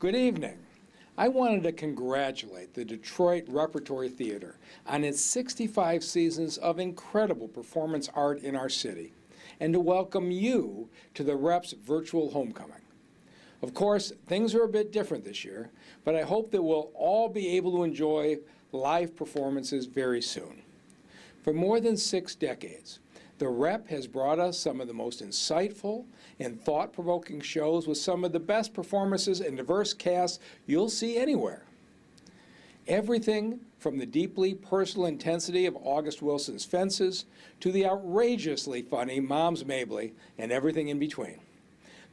Good evening. I wanted to congratulate the Detroit Repertory Theater on its 65 seasons of incredible performance art in our city, and to welcome you to the Rep's virtual homecoming. Of course, things are a bit different this year, but I hope that we'll all be able to enjoy live performances very soon. For more than 6 decades, the Rep has brought us some of the most insightful and thought-provoking shows with some of the best performances and diverse casts you'll see anywhere. Everything from the deeply personal intensity of August Wilson's Fences to the outrageously funny Mom's Mabley and everything in between.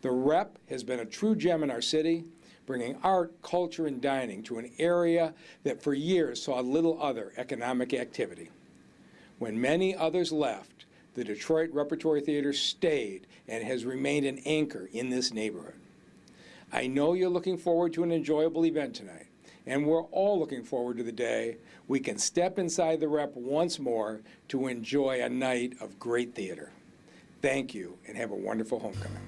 The Rep has been a true gem in our city, bringing art, culture, and dining to an area that for years saw little other economic activity. When many others left, the Detroit Repertory Theater stayed and has remained an anchor in this neighborhood. I know you're looking forward to an enjoyable event tonight, and we're all looking forward to the day we can step inside the Rep once more to enjoy a night of great theater. Thank you, and have a wonderful homecoming.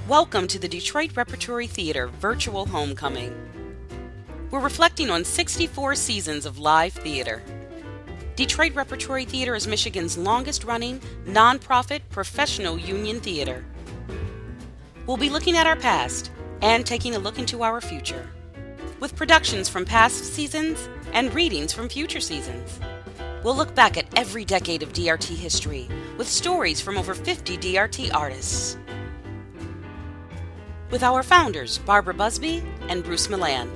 Welcome to the Detroit Repertory Theater Virtual Homecoming. We're reflecting on 64 seasons of live theater. Detroit Repertory Theater is Michigan's longest-running, nonprofit, professional union theater. We'll be looking at our past and taking a look into our future, with productions from past seasons and readings from future seasons. We'll look back at every decade of DRT history, with stories from over 50 DRT artists. With our founders, Barbara Busby and Bruce Milland,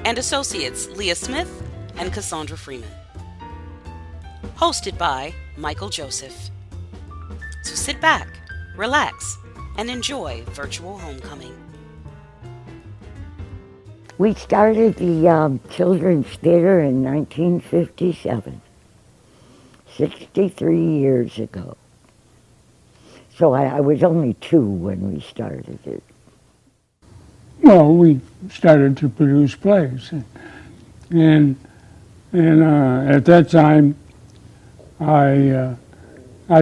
and associates Leah Smith and Cassandra Freeman. Hosted by Michael Joseph. So sit back, relax, and enjoy Virtual Homecoming. We started the Children's Theater in 1957, 63 years ago. So I was only 2 when we started it. Well, we started to produce plays, and at that time, I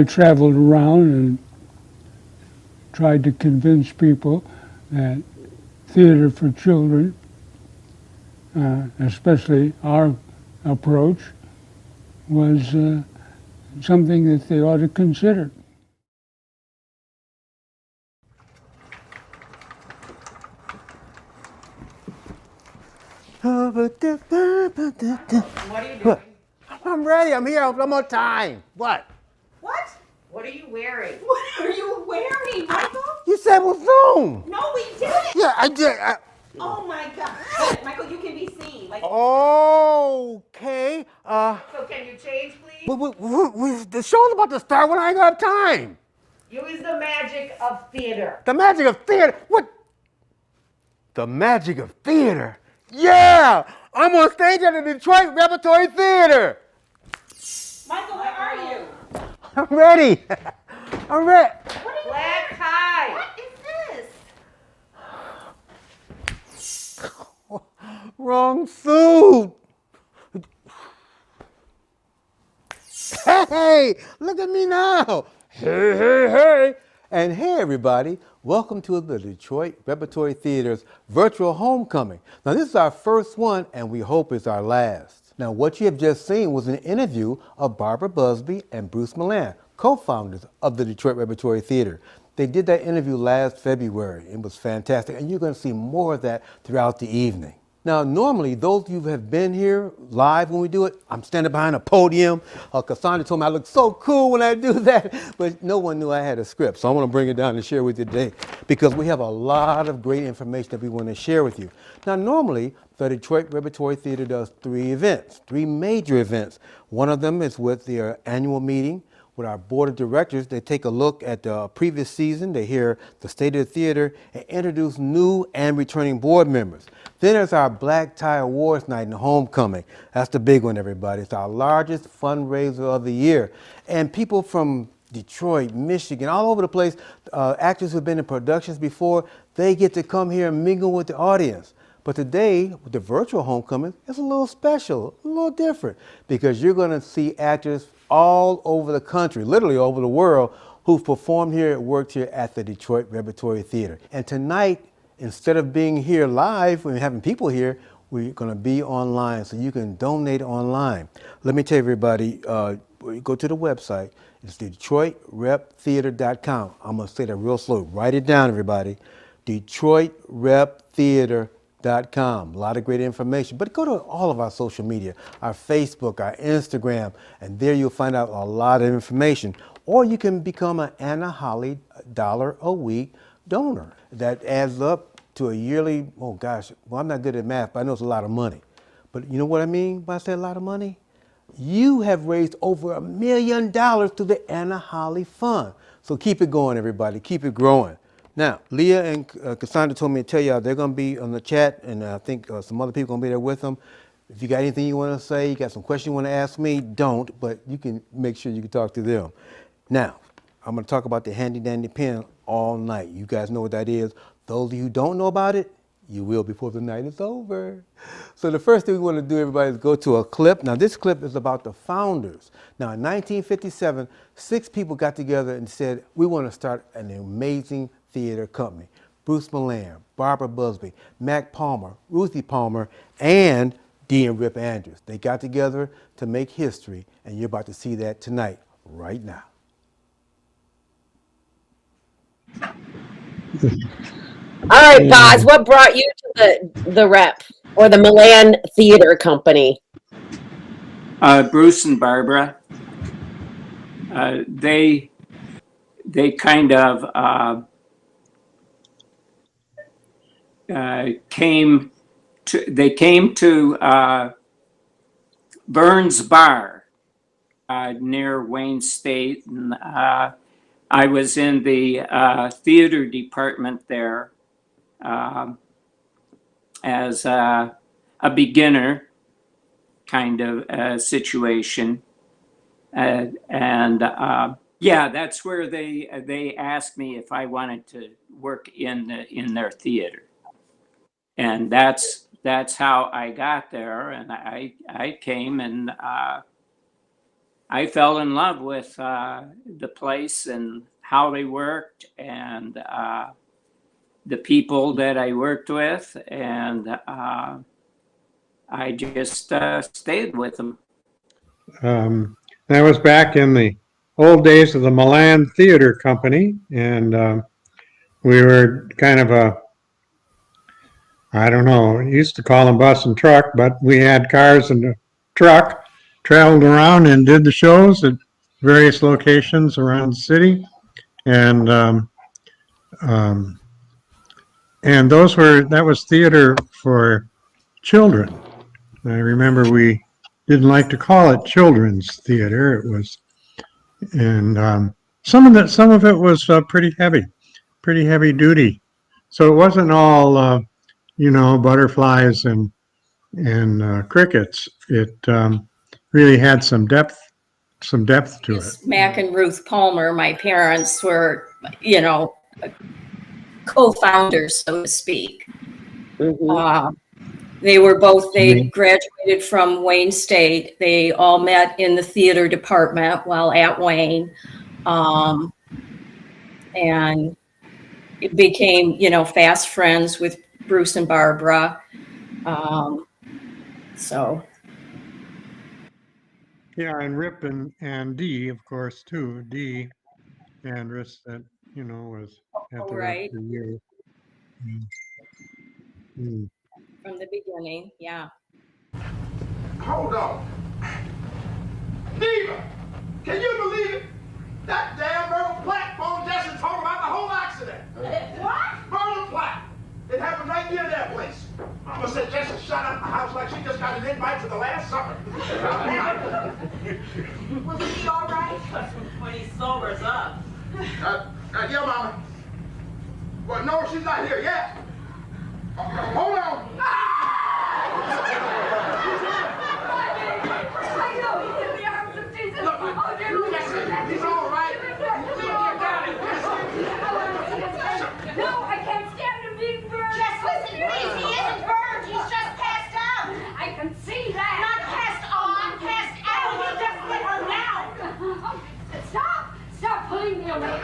traveled around and tried to convince people that theater for children, especially our approach, was something that they ought to consider. What are you doing? I'm ready. I'm here. I'm on time. What? What? What are you wearing? What are you wearing, Michael? You said we're Zoom. No, we didn't. Yeah, I did. Oh my God, Michael, you can be seen. Like. Okay. So can you change, please? The show's about to start when I ain't got time. Use the magic of theater. The magic of theater? What? The magic of theater? Yeah! I'm on stage at the Detroit Repertory Theater. Michael, where are you? I'm ready. I'm ready. What are you Black tie. What is this? Wrong suit. Hey, look at me now. Hey. And hey, everybody. Welcome to the Detroit Repertory Theater's virtual homecoming. Now, this is our first one, and we hope it's our last. Now, what you have just seen was an interview of Barbara Busby and Bruce Milland, co-founders of the Detroit Repertory Theater. They did that interview last February. It was fantastic, and you're going to see more of that throughout the evening. Now, normally, those of you who have been here live when we do it, I'm standing behind a podium. Cassandra told me I look so cool when I do that, but no one knew I had a script. So I want to bring it down and share with you today because we have a lot of great information that we want to share with you. Now, normally, the Detroit Repertory Theater does 3 events, 3 major events. One of them is with their annual meeting with our board of directors. They take a look at the previous season, they hear the state of the theater, and introduce new and returning board members. Then there's our Black Tie Awards Night and Homecoming. That's the big one, everybody. It's our largest fundraiser of the year. And people from Detroit, Michigan, all over the place, actors who've been in productions before, they get to come here and mingle with the audience. But today, with the virtual homecoming, it's a little special, a little different, because you're going to see actors all over the country, literally over the world, who've performed here and worked here at the Detroit Repertory Theater. And tonight, instead of being here live and having people here, we're going to be online, so you can donate online. Let me tell everybody, go to the website. It's DetroitRepTheater.com. I'm going to say that real slow. Write it down, everybody. DetroitRepTheater.com. A lot of great information. But go to all of our social media, our Facebook, our Instagram, and there you'll find out a lot of information. Or you can become an Anna Holly $1 a week donor. That adds up to a yearly, oh gosh, well, I'm not good at math, but I know it's a lot of money. But you know what I mean when I say a lot of money? You have raised over $1 million through the Anna Holly Fund. So keep it going, everybody. Keep it growing. Now, Leah and Cassandra told me to tell y'all they're going to be on the chat, and I think some other people going to be there with them. If you got anything you want to say, you got some questions you want to ask me, don't, but you can make sure you can talk to them. Now, I'm going to talk about the handy dandy pen all night. You guys know what that is. Those of you who don't know about it, you will before the night is over. So the first thing we want to do, everybody, is go to a clip. Now, this clip is about the founders. Now, in 1957, 6 people got together and said, we want to start an amazing theater company. Bruce Milan, Barbara Busby, Mac Palmer, Ruthie Palmer, and Dee and Rip Andrews. They got together to make history, and you're about to see that tonight, right now. All right, Boz, what brought you to the Rep or the Milan Theater Company? Bruce and Barbara, they kind of came to Burns Bar near Wayne State, and I was in the theater department there as a beginner kind of situation. Yeah, that's where they asked me if I wanted to work in their theater, and that's how I got there. And I came, and I fell in love with the place and how they worked, and the people that I worked with, and I just stayed with them. That was back in the old days of the Milan Theater Company, and we were kind of I don't know, used to call them bus and truck, but we had cars and a truck, traveled around and did the shows at various locations around the city, and that was theater for children. I remember we didn't like to call it children's theater. It was, and some of it was pretty heavy duty. So it wasn't all butterflies and crickets. It really had some depth to it. Mac and Ruth Palmer, my parents were, co-founders, so to speak. Mm-hmm. They graduated from Wayne State. They all met in the theater department while at Wayne. And it became, fast friends with Bruce and Barbara. Yeah, and Rip and Dee, of course, too. Dee Andrus, that, was at the Rep for years. From the beginning, yeah. Hold on. Neva, can you believe it? That damn Myrtle Platt phone Jesse told about the whole accident. What? Myrtle Platt. It happened right near their place. Mama said Jesse shut up the house like she just got an invite to the Last Supper. Was he all right? When he sobers up. Yeah, Mama. Well, no, she's not here yet. Hold on. I know he's in the arms of Jesus. Look, Oh, dear Lord. he's all right. No, I can't stand him being burned. Just listen, please. He isn't burned. He's just passed out. I can see that. Not passed on, passed out. He just hit her now. Stop pulling me away.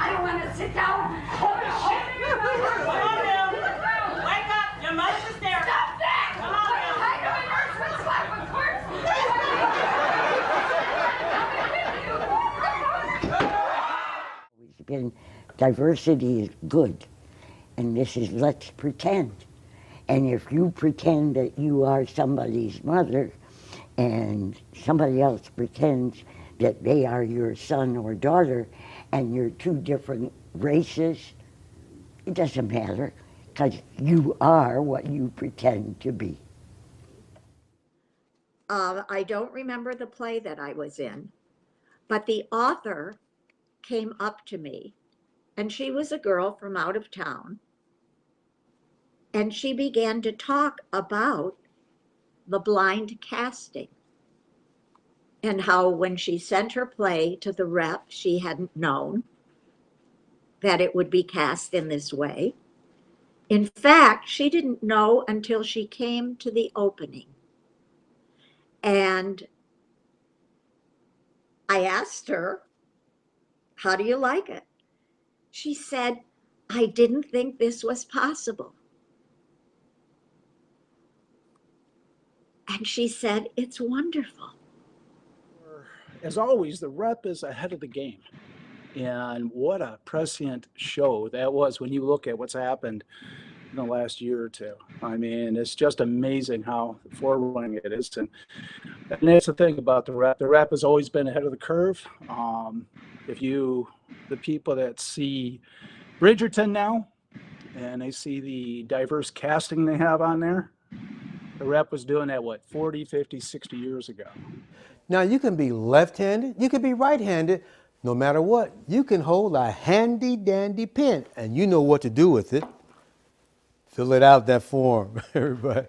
Michigan, diversity is good. And this is let's pretend. And if you pretend that you are somebody's mother and somebody else pretends that they are your son or daughter and you're two different races, it doesn't matter because you are what you pretend to be. I don't remember the play that I was in, but the author came up to me, and she was a girl from out of town, and she began to talk about the blind casting and how when she sent her play to the rep, she hadn't known that it would be cast in this way. In fact, she didn't know until she came to the opening. And I asked her, how do you like it? She said, I didn't think this was possible. And she said, it's wonderful. As always, the rep is ahead of the game. And what a prescient show that was when you look at what's happened in the last year or two. I mean, it's just amazing how forward-running it is. And that's the thing about the rep. The rep has always been ahead of the curve. The people that see Bridgerton now, and they see the diverse casting they have on there, the rep was doing that, 40, 50, 60 years ago. Now, you can be left-handed, you can be right-handed. No matter what, you can hold a handy-dandy pen, and you know what to do with it. Fill it out, that form, everybody.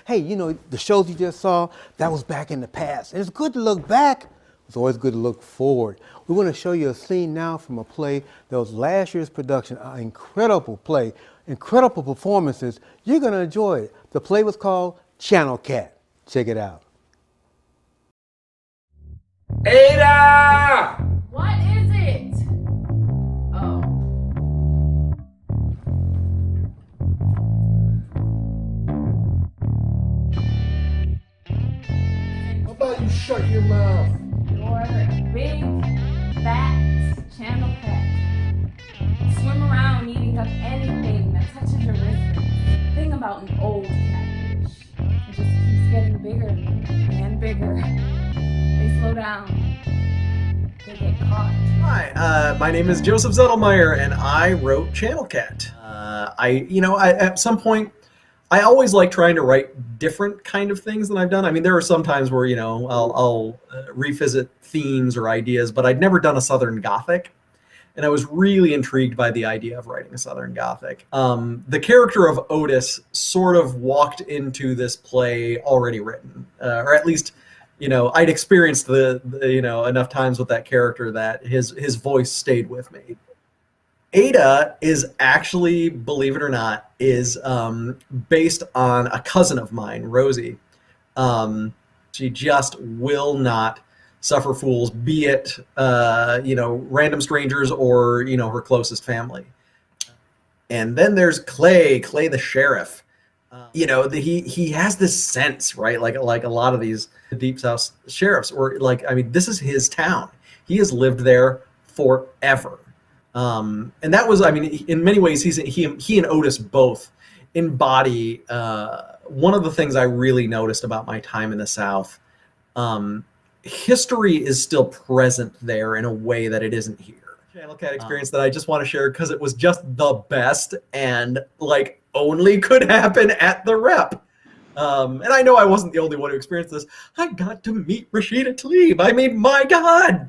Hey, the shows you just saw, that was back in the past. And it's good to look back. It's always good to look forward. We want to show you a scene now from a play that was last year's production, an incredible play, incredible performances. You're going to enjoy it. The play was called Channel Cat. Check it out. Ada! What is it? Oh. How about you shut your mouth? You're a big, fat channel cat. Swim around eating up anything that touches your wrist. Thing about an old catfish. It just keeps getting bigger and bigger. They slow down. They get caught. Hi, my name is Joseph Zettelmeyer, and I wrote Channel Cat. At some point, I always like trying to write different kind of things than I've done. I mean, there are some times where I'll revisit themes or ideas, but I'd never done a Southern Gothic, and I was really intrigued by the idea of writing a Southern Gothic. The character of Otis sort of walked into this play already written, or at least, I'd experienced the enough times with that character that his voice stayed with me. Ada is actually, believe it or not, is based on a cousin of mine, Rosie. She just will not suffer fools, be it random strangers or her closest family. And then there's Clay the sheriff. He has this sense, right? Like a lot of these deep South sheriffs, or this is his town. He has lived there forever. And that was, in many ways, he and Otis both embody one of the things I really noticed about my time in the South. History is still present there in a way that it isn't here. Channel Cat experience that I just want to share because it was just the best and only could happen at the rep. And I know I wasn't the only one who experienced this. I got to meet Rashida Tlaib. I mean, my God,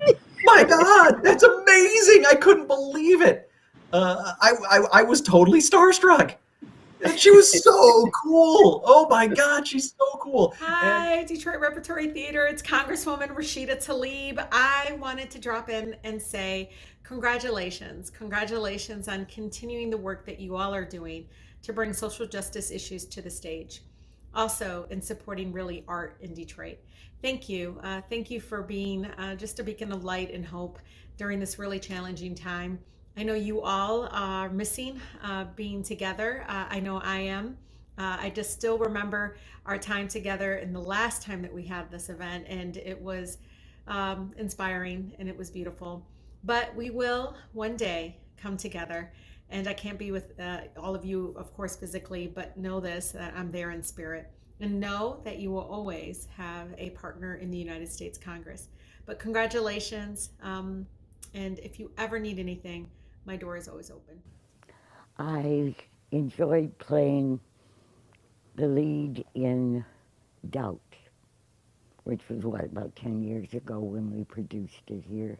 that's amazing. I couldn't believe it. I was totally starstruck. And she was so cool. Oh my God, she's so cool. Hi, Detroit Repertory Theater. It's Congresswoman Rashida Tlaib. I wanted to drop in and say congratulations. Congratulations on continuing the work that you all are doing to bring social justice issues to the stage. Also in supporting really art in Detroit. Thank you. Thank you for being just a beacon of light and hope during this really challenging time. I know you all are missing being together. I know I am. I just still remember our time together in the last time that we had this event, and it was inspiring and it was beautiful. But we will one day come together. And I can't be with all of you, of course, physically, but know this, that I'm there in spirit. And know that you will always have a partner in the United States Congress. But congratulations. And if you ever need anything, my door is always open. I enjoyed playing the lead in Doubt, which was what, about 10 years ago when we produced it here.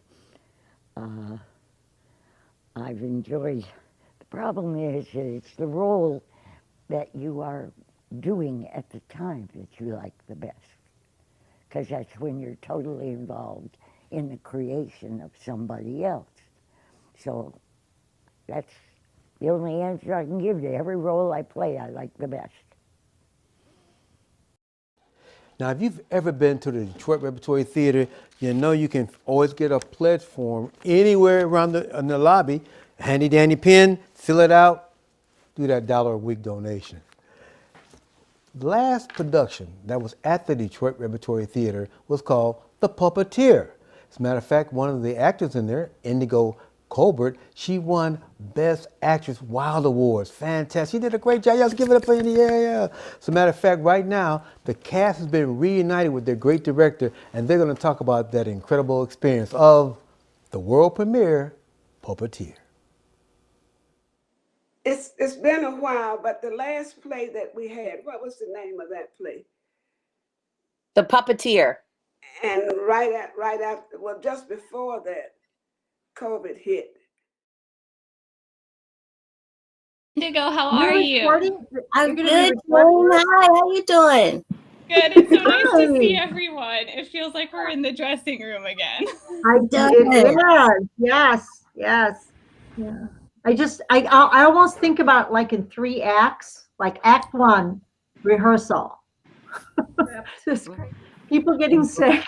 I've enjoyed. The problem is that it's the role that you are doing at the time that you like the best, because that's when you're totally involved in the creation of somebody else. So that's the only answer I can give you. Every role I play, I like the best. Now, if you've ever been to the Detroit Repertory Theater, you know you can always get a pledge form anywhere around in the lobby. Handy dandy pen, fill it out, do that $1 a week donation. The last production that was at the Detroit Repertory Theater was called The Puppeteer. As a matter of fact, one of the actors in there, Indigo Colbert, she won Best Actress Wild Awards. Fantastic. She did a great job. Y'all give it up for Indy. Yeah. As a matter of fact, right now, the cast has been reunited with their great director, and they're going to talk about that incredible experience of the world premiere, Puppeteer. It's been a while, but the last play that we had, what was the name of that play? The Puppeteer. And right after, well, just before that, COVID hit. Indigo, how You're are you? recording? I'm You're gonna be good, recording Jane. this? Hi, how you doing? Good. It's so nice to see Hi. everyone. It feels like we're in the dressing room again. It does. It is. Yes. Yes. Yeah. I almost think about like in 3 acts, like act 1, rehearsal. Just people getting sick.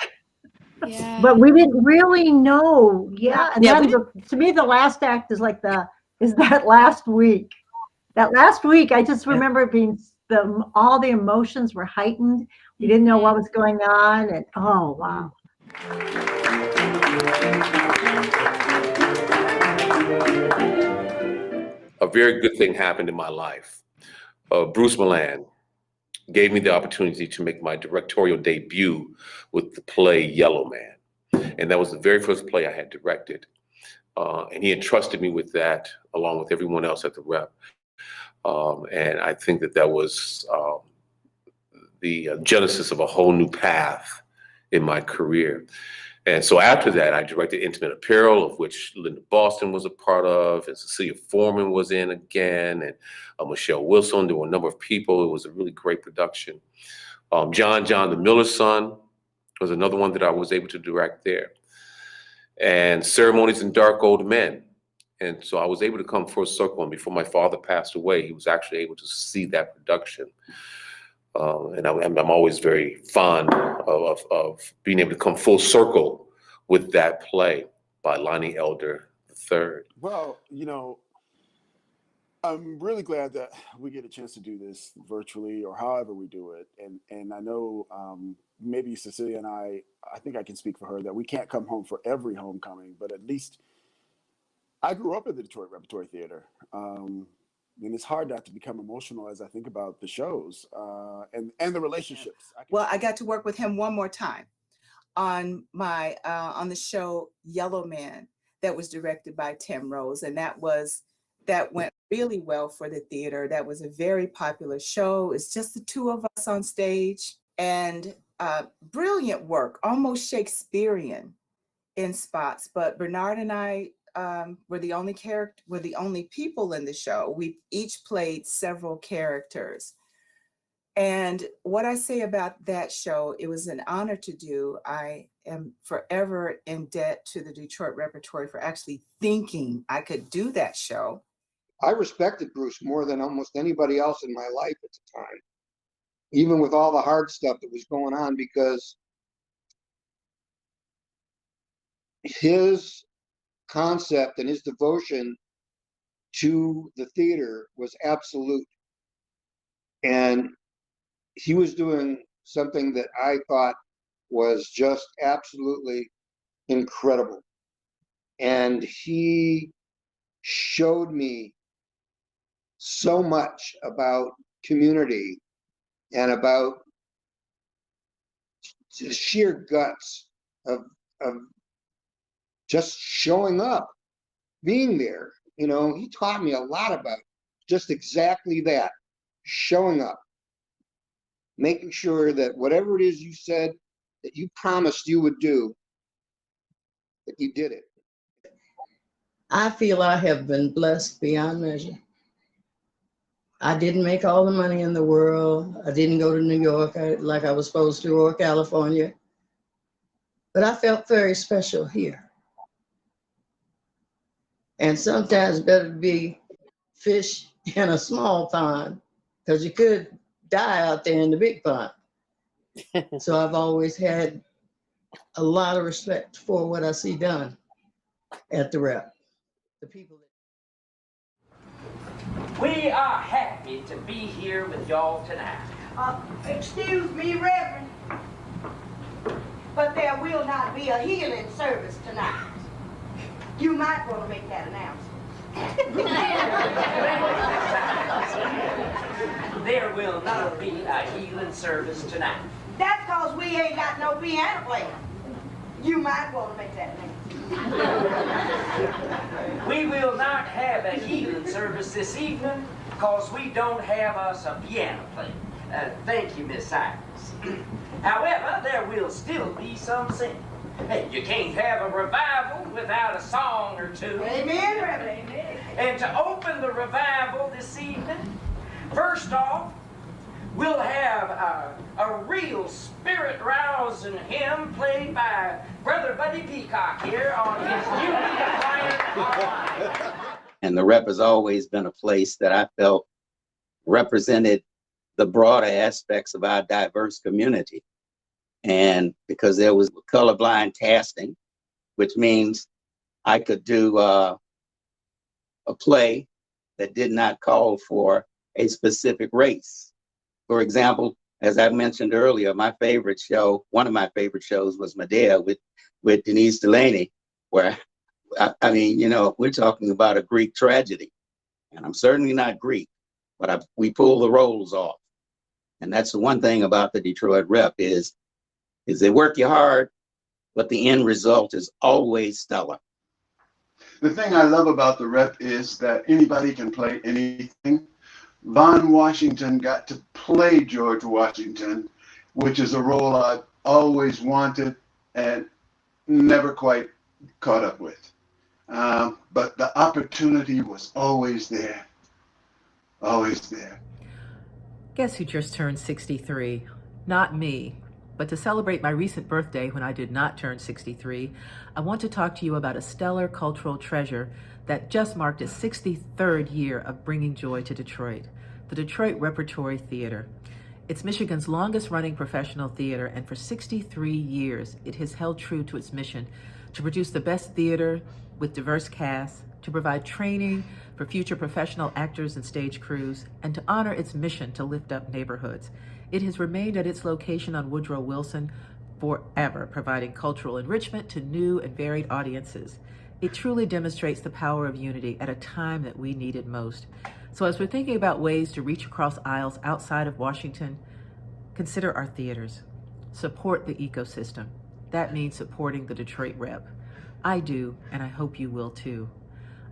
Yeah. But we didn't really know. Yeah. And Yeah, then to me, the last act is like that last week. That last week, I just remember it being all the emotions were heightened. We didn't know what was going on, and oh wow. A very good thing happened in my life. Bruce Milan gave me the opportunity to make my directorial debut with the play Yellow Man. And that was the very first play I had directed. And he entrusted me with that along with everyone else at the Rep. And I think that was the genesis of a whole new path in my career. And so after that, I directed Intimate Apparel, of which Linda Boston was a part of, and Cecilia Foreman was in again, and Michelle Wilson. There were a number of people. It was a really great production. John, the Miller's Son, was another one that I was able to direct there. And Ceremonies and Dark Old Men. And so I was able to come full circle. And before my father passed away, he was actually able to see that production. And I'm always very fond of being able to come full circle with that play by Lonnie Elder III. Well, I'm really glad that we get a chance to do this virtually or however we do it. And I know maybe Cecilia and I think I can speak for her that we can't come home for every homecoming, but at least I grew up at the Detroit Repertory Theater. And it's hard not to become emotional as I think about the shows and the relationships. Well, I got to work with him one more time on on the show Yellow Man that was directed by Tim Rose, and that went really well for the theater. That was a very popular show. It's just the two of us on stage, and brilliant work, almost Shakespearean in spots. But Bernard and I were the only people in the show. We each played several characters. And what I say about that show, it was an honor to do. I am forever in debt to the Detroit Repertory for actually thinking I could do that show. I respected Bruce more than almost anybody else in my life at the time, even with all the hard stuff that was going on, because his concept and his devotion to the theater was absolute. And he was doing something that I thought was just absolutely incredible. and he showed me so much about community and about the sheer guts of just showing up, being there. You know, he taught me a lot about just exactly that, showing up, making sure that whatever it is you said that you promised you would do, that you did it. I feel I have been blessed beyond measure. I didn't make all the money in the world. I didn't go to New York like I was supposed to, or California. But I felt very special here. And sometimes better to be fish in a small pond, because you could die out there in the big pond. So I've always had a lot of respect for what I see done at the rep. The people that We are happy to be here with y'all tonight. Excuse me, Reverend, but there will not be a healing service tonight. You might want to make that announcement. There will not be a healing service tonight. That's because we ain't got no piano player. You might want to make that announcement. We will not have a healing service this evening because we don't have us a piano player. Thank you, Miss Cyrus. However, there will still be some singing. Hey, you can't have a revival without a song or two. Amen, Reverend. Amen. And to open the revival this evening, first off, we'll have a real spirit-rousing hymn played by Brother Buddy Peacock here on his newly acquired harmonica. And the rep has always been a place that I felt represented the broader aspects of our diverse community. And because there was colorblind casting, which means I could do a play that did not call for a specific race. For example, as I mentioned earlier, my favorite show, one of my favorite shows was Medea with Denise Delaney, where, I mean, you know, we're talking about a Greek tragedy. And I'm certainly not Greek, but we pull the roles off. And that's the one thing about the Detroit Rep is they work you hard, but the end result is always stellar. The thing I love about the Rep is that anybody can play anything. Von Washington got to play George Washington, which is a role I've always wanted and never quite caught up with. But the opportunity was always there, always there. Guess who just turned 63? Not me. But to celebrate my recent birthday when I did not turn 63, I want to talk to you about a stellar cultural treasure that just marked its 63rd year of bringing joy to Detroit, the Detroit Repertory Theater. It's Michigan's longest-running professional theater, and for 63 years, it has held true to its mission to produce the best theater with diverse casts, to provide training for future professional actors and stage crews, and to honor its mission to lift up neighborhoods. It has remained at its location on Woodrow Wilson forever, providing cultural enrichment to new and varied audiences. It truly demonstrates the power of unity at a time that we need it most. So as we're thinking about ways to reach across aisles outside of Washington, consider our theaters. Support the ecosystem. That means supporting the Detroit Rep. I do, and I hope you will too.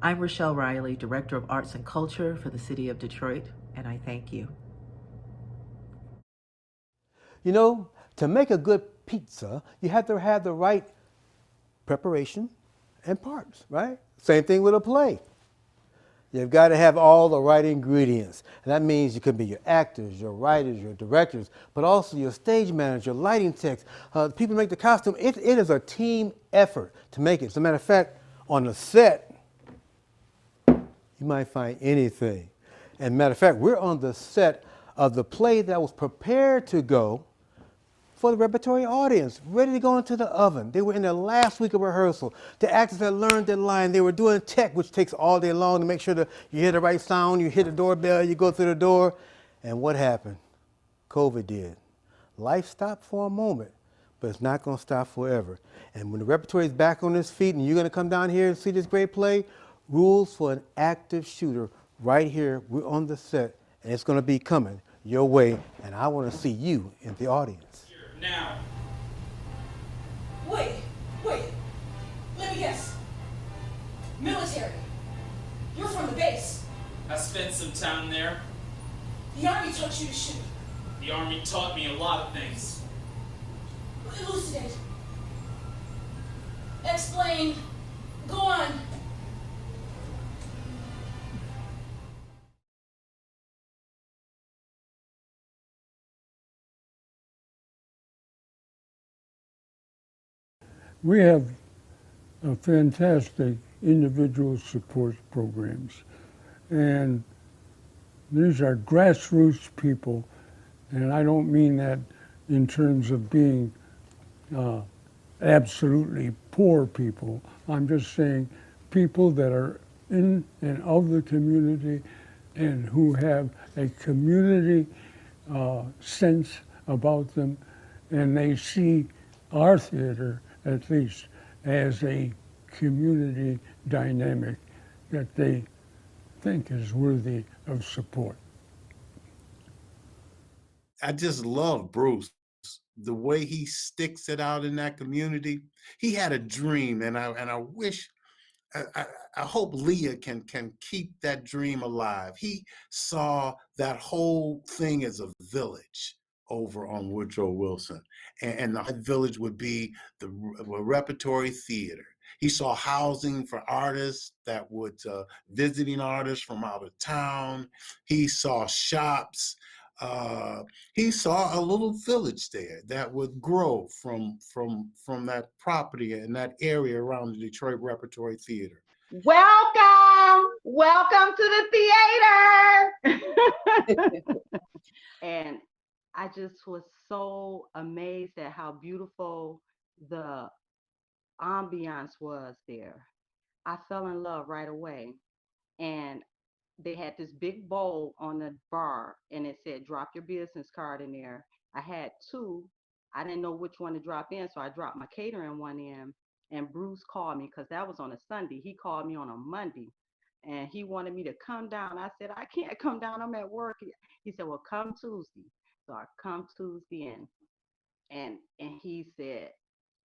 I'm Rochelle Riley, Director of Arts and Culture for the City of Detroit, and I thank you. You know, to make a good pizza, you have to have the right preparation and parts, right? Same thing with a play. You've got to have all the right ingredients. And that means you could be your actors, your writers, your directors, but also your stage manager, lighting techs, people make the costume. It is a team effort to make it. As a matter of fact, on the set, you might find anything. And matter of fact, we're on the set of the play that was prepared to go for the repertory audience, ready to go into the oven. They were in their last week of rehearsal. The actors had learned their line. They were doing tech, which takes all day long to make sure that you hear the right sound, you hit the doorbell, you go through the door. And what happened? COVID did. Life stopped for a moment, but it's not going to stop forever. And when the repertory is back on its feet and you're going to come down here and see this great play, Rules for an Active Shooter, right here, we're on the set, and it's going to be coming your way, and I want to see you in the audience. Now. Wait, let me guess. Military. You're from the base. I spent some time there. The Army taught you to shoot. The Army taught me a lot of things. Elucidate. Explain. Go on. We have a fantastic individual support programs, and these are grassroots people, and I don't mean that in terms of being absolutely poor people. I'm just saying people that are in and of the community and who have a community sense about them, and they see our theater, at least, as a community dynamic that they think is worthy of support. I just love Bruce, the way he sticks it out in that community. He had a dream, and I wish, I hope Leah can keep that dream alive. He saw that whole thing as a village over on Woodrow Wilson, and the village would be the Repertory Theater. He saw housing for artists that would visiting artists from out of town. He saw shops. He saw a little village there that would grow from that property and that area around the Detroit Repertory Theater. Welcome to the theater. And I just was so amazed at how beautiful the ambiance was there. I fell in love right away. And they had this big bowl on the bar, and it said, drop your business card in there. I had two. I didn't know which one to drop in, so I dropped my catering one in. And Bruce called me because that was on a Sunday. He called me on a Monday, and he wanted me to come down. I said, I can't come down. I'm at work. He said, well, come Tuesday. So I come Tuesday and he said,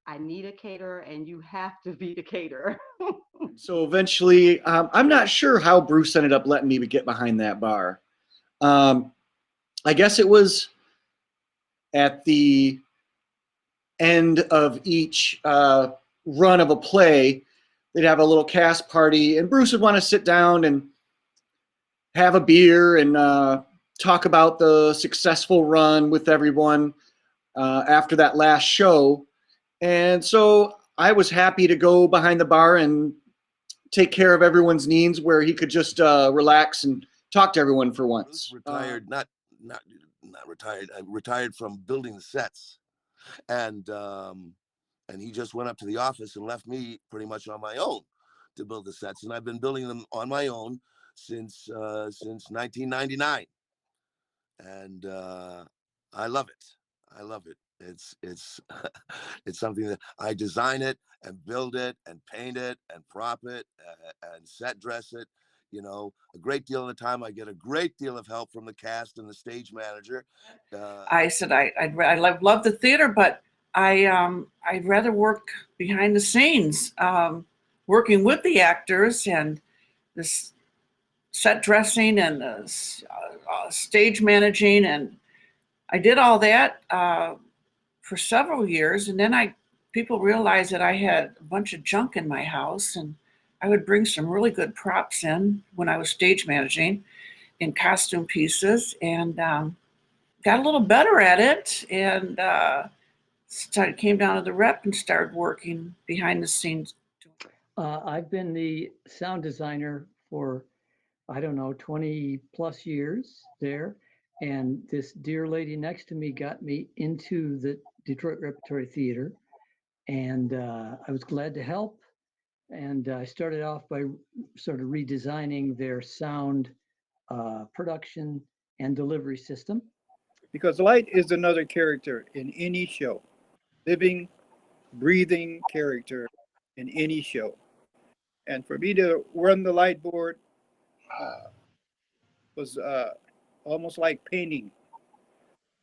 I need a caterer, and you have to be the caterer. So eventually, I'm not sure how Bruce ended up letting me get behind that bar. I guess it was at the end of each run of a play, they'd have a little cast party, and Bruce would want to sit down and have a beer and talk about the successful run with everyone after that last show. And so I was happy to go behind the bar and take care of everyone's needs, where he could just relax and talk to everyone for once. Retired, not retired. I retired from building the sets, and he just went up to the office and left me pretty much on my own to build the sets, and I've been building them on my own since 1999, and I love it. I love it. It's it's something that I design it and build it and paint it and prop it and set dress it. You know, a great deal of the time I get a great deal of help from the cast and the stage manager. I said I love the theater, but I'd rather work behind the scenes, working with the actors and this set dressing and the stage managing, and I did all that for several years, and then people realized that I had a bunch of junk in my house, and I would bring some really good props in when I was stage managing in costume pieces, and got a little better at it, and came down to the rep and started working behind the scenes. I've been the sound designer for, I don't know, 20 plus years there. And this dear lady next to me got me into the Detroit Repertory Theater. And I was glad to help. And I started off by sort of redesigning their sound production and delivery system. Because light is another character in any show. living, breathing character in any show. And for me to run the light board was almost like painting.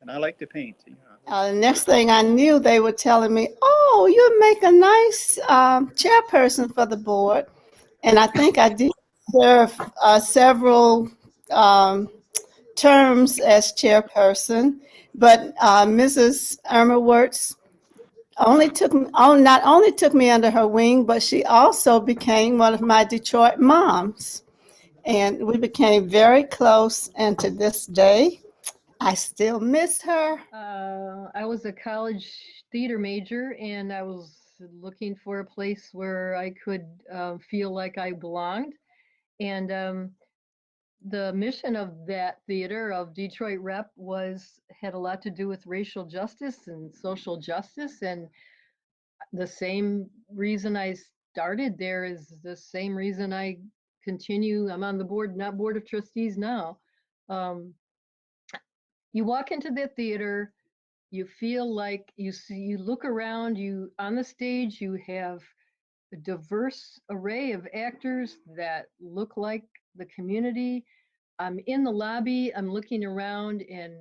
And I like to paint. You know. The next thing I knew, they were telling me, "Oh, you make a nice chairperson for the board." And I think I did serve several terms as chairperson. But Mrs. Irma Wirtz not only took me under her wing, but she also became one of my Detroit moms. And we became very close. And to this day, I still miss her. I was a college theater major, and I was looking for a place where I could feel like I belonged. And the mission of that theater, of Detroit Rep, had a lot to do with racial justice and social justice. And the same reason I started there is the same reason I continue. I'm on the board, not board of trustees now. You walk into the theater, you feel like you look around, on the stage, you have a diverse array of actors that look like the community. I'm in the lobby, I'm looking around and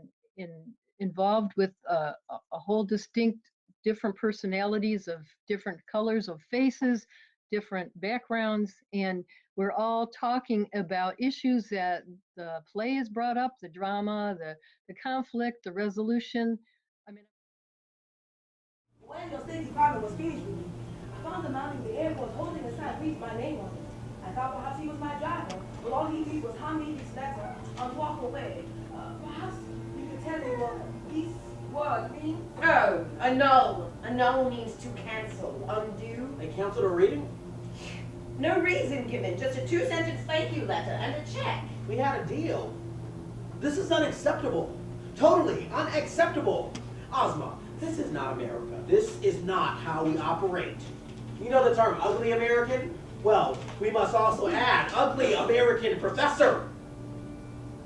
involved with a whole distinct different personalities of different colors of faces, different backgrounds, and we're all talking about issues that the play has brought up, the drama, the conflict, the resolution. I mean, When the State Department was finished with me, I found him out in the airport holding a sign with my name on it. I thought perhaps he was my driver, but all he did was hand me his letter and walk away. Perhaps you could tell me what this word means? Oh, annul. Annul means to cancel, undo. They canceled a reading? No reason given, just a 2-sentence thank you letter and a check. We had a deal. This is unacceptable. Totally unacceptable. Ozma, this is not America. This is not how we operate. You know the term ugly American? Well, we must also add ugly American professor.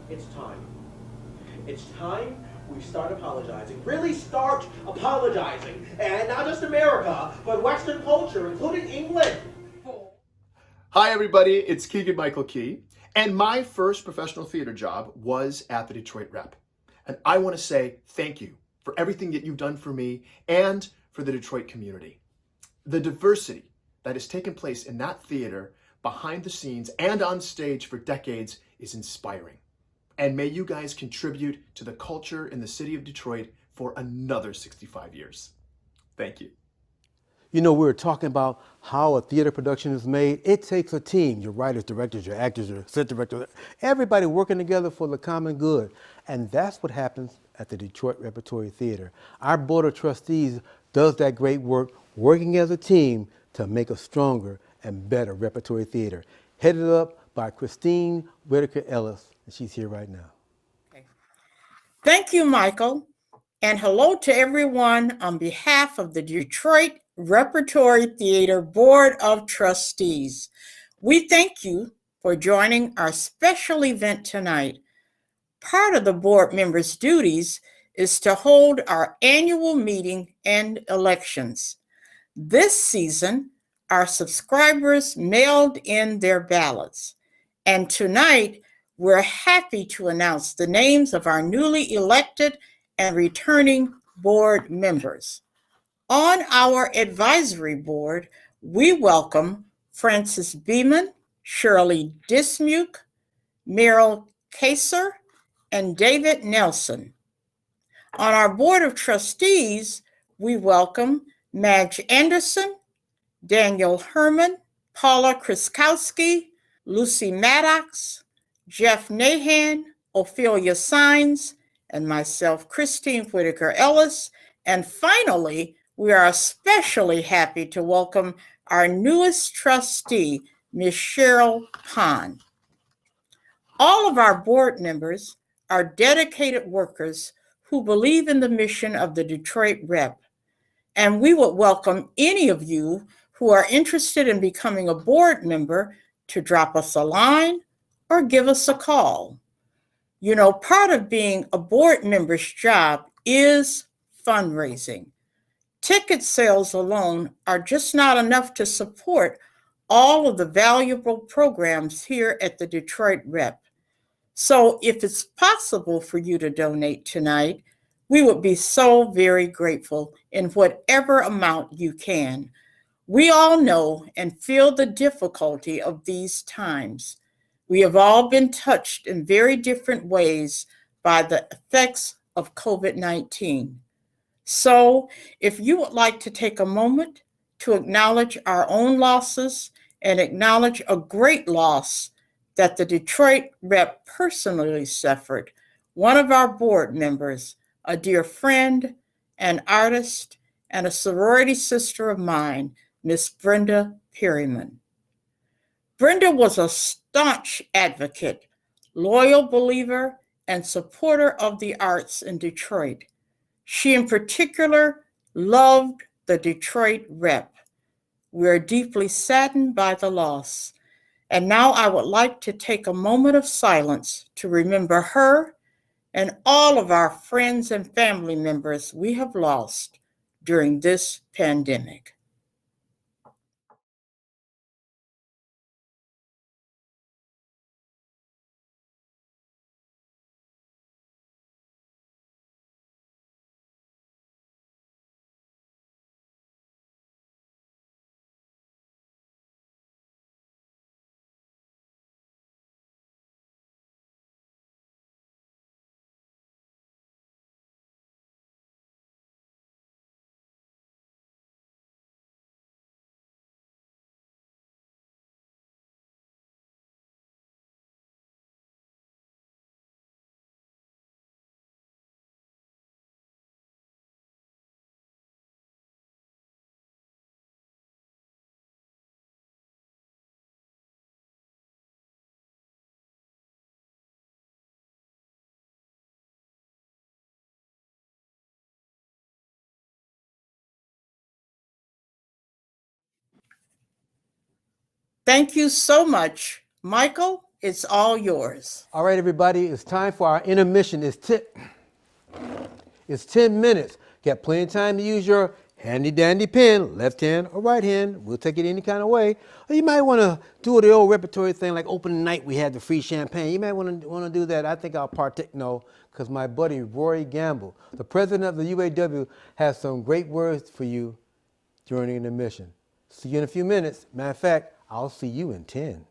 It's time. It's time we start apologizing. Really start apologizing. And not just America, but Western culture, including England. Hi everybody, it's Keegan Michael Key, and my first professional theater job was at the Detroit Rep. And I want to say thank you for everything that you've done for me and for the Detroit community. The diversity that has taken place in that theater, behind the scenes and on stage for decades, is inspiring. And may you guys contribute to the culture in the city of Detroit for another 65 years. Thank you. You know, we were talking about how a theater production is made. It takes a team, your writers, directors, your actors, your set directors, everybody working together for the common good. And that's what happens at the Detroit Repertory Theater. Our Board of Trustees does that great work, working as a team to make a stronger and better repertory theater. Headed up by Christine Whitaker Ellis, and she's here right now. Thank you, Michael. And hello to everyone on behalf of the Detroit Repertory Theater Board of Trustees. We thank you for joining our special event tonight. Part of the board members' duties is to hold our annual meeting and elections. This season, our subscribers mailed in their ballots. And tonight, we're happy to announce the names of our newly elected and returning board members. On our advisory board, we welcome Francis Beeman, Shirley Dismuke, Meryl Kaser, and David Nelson. On our board of trustees, we welcome Madge Anderson, Daniel Herman, Paula Kriskowski, Lucy Maddox, Jeff Nahan, Ophelia Sines, and myself, Christine Whitaker Ellis. And finally, we are especially happy to welcome our newest trustee, Ms. Cheryl Hahn. All of our board members are dedicated workers who believe in the mission of the Detroit Rep. And we would welcome any of you who are interested in becoming a board member to drop us a line or give us a call. You know, part of being a board member's job is fundraising. Ticket sales alone are just not enough to support all of the valuable programs here at the Detroit Rep. So if it's possible for you to donate tonight, we would be so very grateful in whatever amount you can. We all know and feel the difficulty of these times. We have all been touched in very different ways by the effects of COVID-19. So, if you would like to take a moment to acknowledge our own losses and acknowledge a great loss that the Detroit Rep personally suffered, one of our board members, a dear friend, an artist, and a sorority sister of mine, Miss Brenda Perryman. Brenda was a staunch advocate, loyal believer, and supporter of the arts in Detroit. She, in particular, loved the Detroit Rep. We are deeply saddened by the loss. And now I would like to take a moment of silence to remember her and all of our friends and family members we have lost during this pandemic. Thank you so much. Michael, it's all yours. All right, everybody, it's time for our intermission. It's 10 minutes. Got plenty of time to use your handy dandy pen, left hand or right hand. We'll take it any kind of way. Or you might want to do the old repertory thing like opening night we had the free champagne. You might want to do that. I think I'll partake, because my buddy Rory Gamble, the president of the UAW, has some great words for you during the intermission. See you in a few minutes. Matter of fact, I'll see you in 10.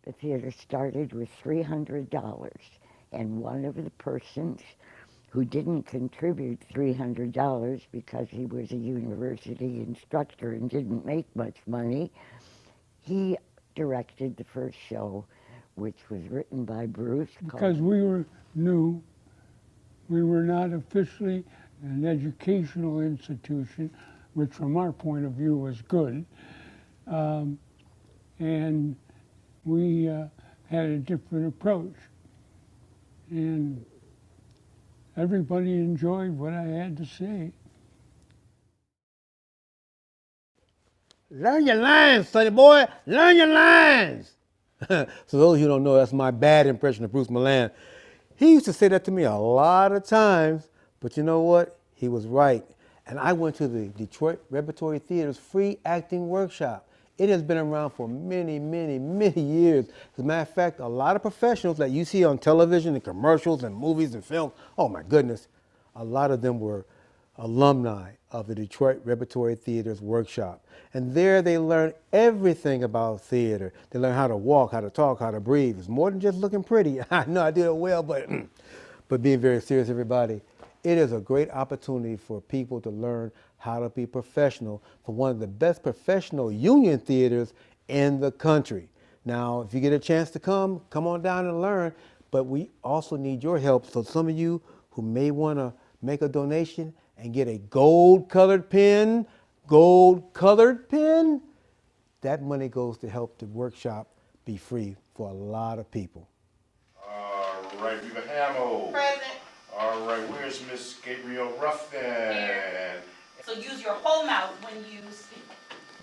The theater started with $300, and one of the persons who didn't contribute $300 because he was a university instructor and didn't make much money, he directed the first show, which was written by Bruce. Because we were new, we were not officially an educational institution, which from our point of view was good. And we had a different approach. And everybody enjoyed what I had to say. Learn your lines, sonny boy. Learn your lines. So those of you who don't know, that's my bad impression of Bruce Milan. He used to say that to me a lot of times, but you know what? He was right. And I went to the Detroit Repertory Theater's free acting workshop. It has been around for many, many, many years. As a matter of fact, a lot of professionals that you see on television and commercials and movies and films, oh my goodness, a lot of them were alumni of the Detroit Repertory Theater's workshop. And there they learn everything about theater. They learn how to walk, how to talk, how to breathe. It's more than just looking pretty. I know I did it well, but But being very serious, everybody, it is a great opportunity for people to learn how to be professional for one of the best professional union theaters in the country. Now, if you get a chance to come on down and learn, but we also need your help. So some of you who may want to make a donation and get a gold-colored pen, that money goes to help the workshop be free for a lot of people. All right, Reba Hamill. Present. All right, where's Miss Gabrielle Ruffin? Here. So use your whole mouth when you speak,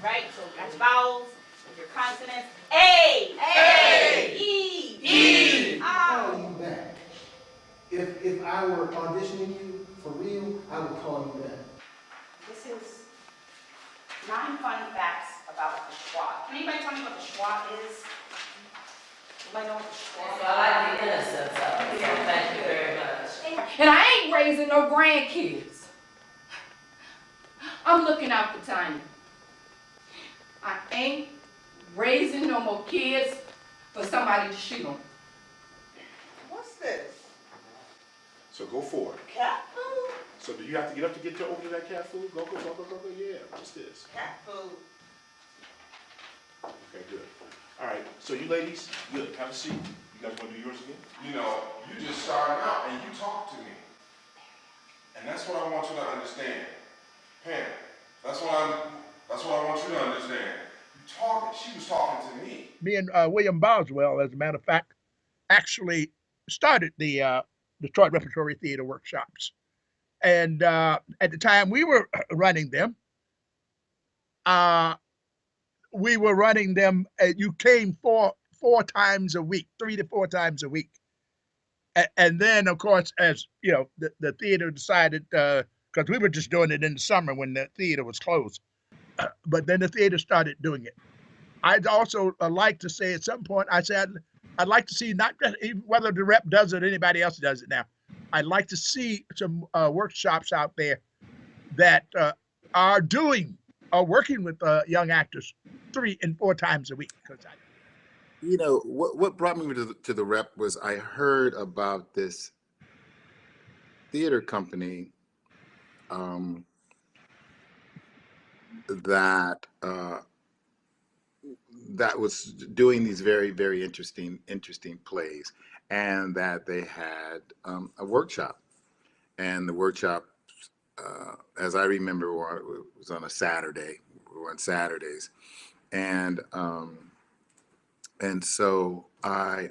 right? So you got your vowels, your consonants. A. A. E. E. Ah. Call you back. If I were auditioning you for real, I would call you back. This is 9 fun facts about the schwa. Can anybody tell me what the schwa is? Anybody know what the schwa is? I like the innocence of it, so thank you very much. And I ain't raising no grandkids. I'm looking out for Tanya. I ain't raising no more kids for somebody to shoot them. What's this? So go for it. Cat food. So do you have to get up to get to over to that cat food? Go. Yeah, what's this? Cat food. Okay, good. All right, so you ladies, good, have a seat. You guys want to do yours again? You know, you just started out and you talked to me. And that's what I want you to understand. Pam, that's what I want you to understand. She was talking to me. Me and William Boswell, as a matter of fact, actually started the Detroit Repertory Theater workshops. And at the time we were running them, you came four times a week, 3 to 4 times a week. And then, of course, as you know, the theater decided, because we were just doing it in the summer when the theater was closed, but then the theater started doing it. I'd also like to say at some point, I said, I'd like to see, not just whether the rep does it or anybody else does it now, I'd like to see some workshops out there that are working with young actors 3 and 4 times a week. You know, what brought me to the rep was I heard about this theater company that was doing these very, very interesting plays, and that they had a workshop, and the workshop, as I remember, was on a Saturday. We were on Saturdays, and so I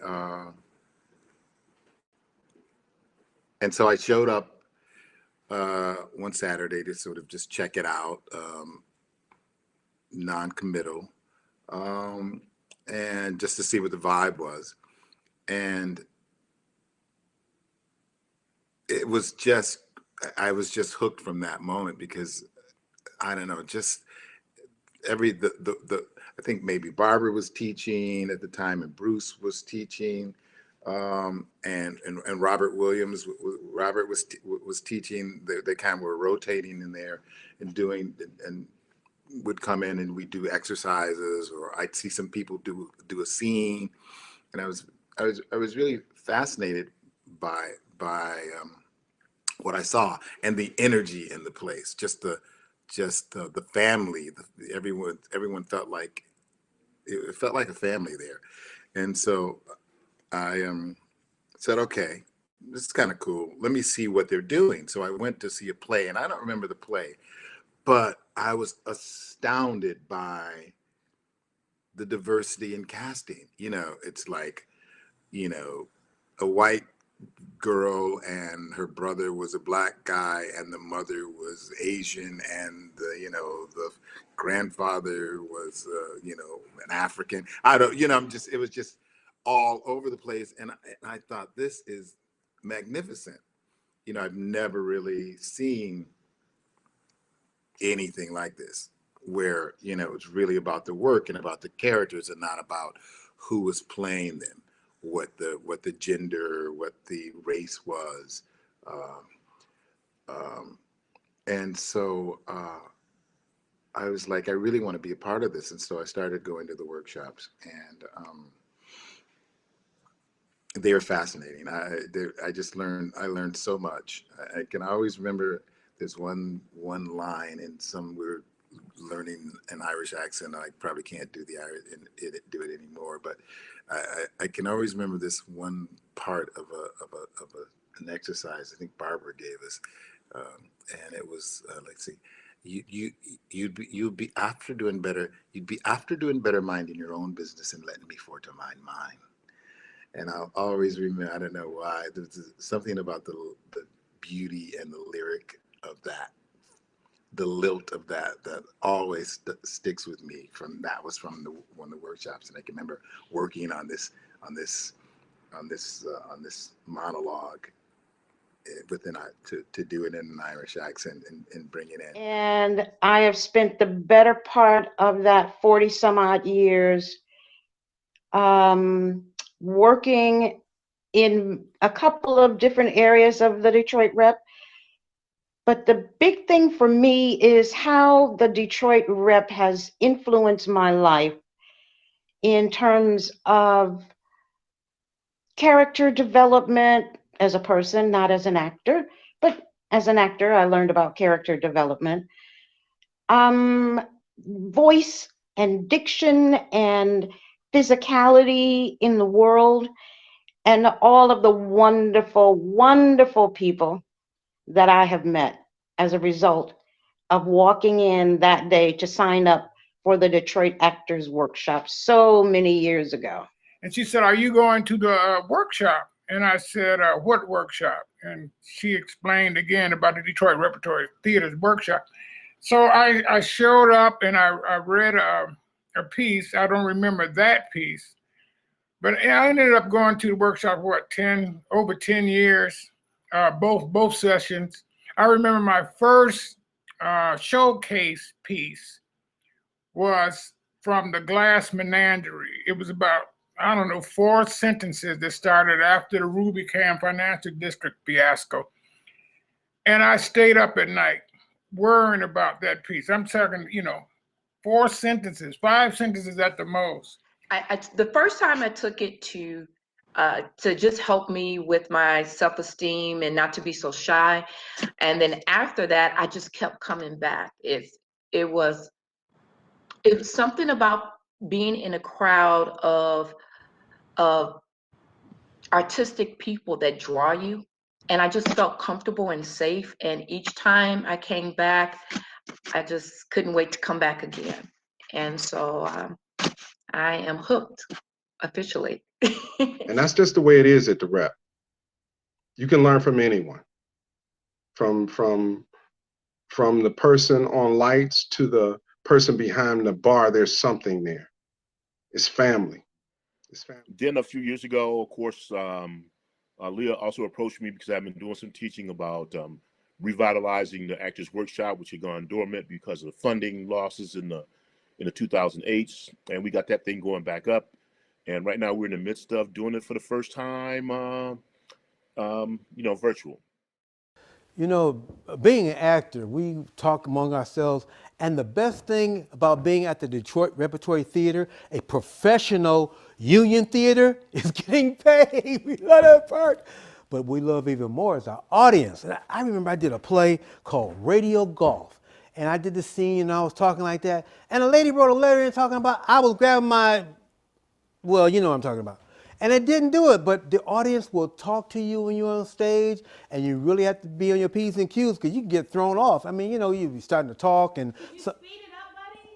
showed up one Saturday to sort of just check it out, non-committal, and just to see what the vibe was. And it was just, I was just hooked from that moment, because I don't know, just I think maybe Barbara was teaching at the time, and Bruce was teaching, and Robert Williams, Robert was teaching. They kind of were rotating in there and doing, and would come in and we'd do exercises, or I'd see some people do a scene, and I was really fascinated by what I saw, and the energy in the place, just the family, everyone felt like it felt like a family there. And so I said, okay, this is kind of cool. Let me see what they're doing. So I went to see a play, and I don't remember the play, but I was astounded by the diversity in casting. You know, it's like, you know, a white girl and her brother was a black guy, and the mother was Asian, and the grandfather was an African. It was just all over the place, and I thought, this is magnificent. You know, I've never really seen anything like this, where it's really about the work and about the characters, and not about who was playing them, what the gender, what the race was. And so I was like, I really want to be a part of this. And so I started going to the workshops, and they were fascinating. I just learned so much. I can always remember there's one line in some we were learning an Irish accent. I probably can't do the Irish do it anymore, but I can always remember this one part of an exercise I think Barbara gave us, and it was let's see. You'd be after doing better. You'd be after doing better minding your own business and letting me for to mind mine. And I'll always remember. I don't know why. There's something about the beauty and the lyric of that, the lilt of that always sticks with me. That was from one of the workshops, and I can remember working on this monologue within to do it in an Irish accent and bring it in. And I have spent the better part of that 40 some odd years working in a couple of different areas of the Detroit Rep. But the big thing for me is how the Detroit Rep has influenced my life in terms of character development as a person, not as an actor, but as an actor, I learned about character development. Voice and diction and physicality in the world, and all of the wonderful, wonderful people that I have met as a result of walking in that day to sign up for the Detroit Actors Workshop so many years ago. And she said, "Are you going to the workshop?" And I said, "What workshop?" And she explained again about the Detroit Repertory Theater's workshop. So I showed up and I read a piece. I don't remember that piece, but I ended up going to the workshop, over 10 years, both sessions. I remember my first showcase piece was from the Glass Menagerie. It was about, I don't know, 4 sentences that started after the Rubicam Financial District fiasco. And I stayed up at night worrying about that piece. I'm talking, 4 sentences, 5 sentences at the most. The first time I took it to just help me with my self-esteem and not to be so shy. And then after that, I just kept coming back. It was something about being in a crowd of artistic people that draw you. And I just felt comfortable and safe. And each time I came back, I just couldn't wait to come back again. And so I am hooked officially. And that's just the way it is at the Rep. You can learn from anyone, from the person on lights to the person behind the bar. There's something there. It's family. It's family. Then a few years ago, of course, Leah also approached me because I've been doing some teaching about revitalizing the Actors Workshop, which had gone dormant because of the funding losses in the 2008s, and we got that thing going back up. And right now we're in the midst of doing it for the first time, virtual. Being an actor, we talk among ourselves, and the best thing about being at the Detroit Repertory Theater, a professional union theater, is getting paid. We love that part. But we love even more is our audience. And I remember I did a play called Radio Golf. And I did the scene and I was talking like that. And a lady wrote a letter in talking about I was grabbing my, well, you know what I'm talking about. And it didn't do it, but the audience will talk to you when you're on stage, and you really have to be on your P's and Q's because you can get thrown off. I mean, you're starting to talk and... Did you speed it up, buddy?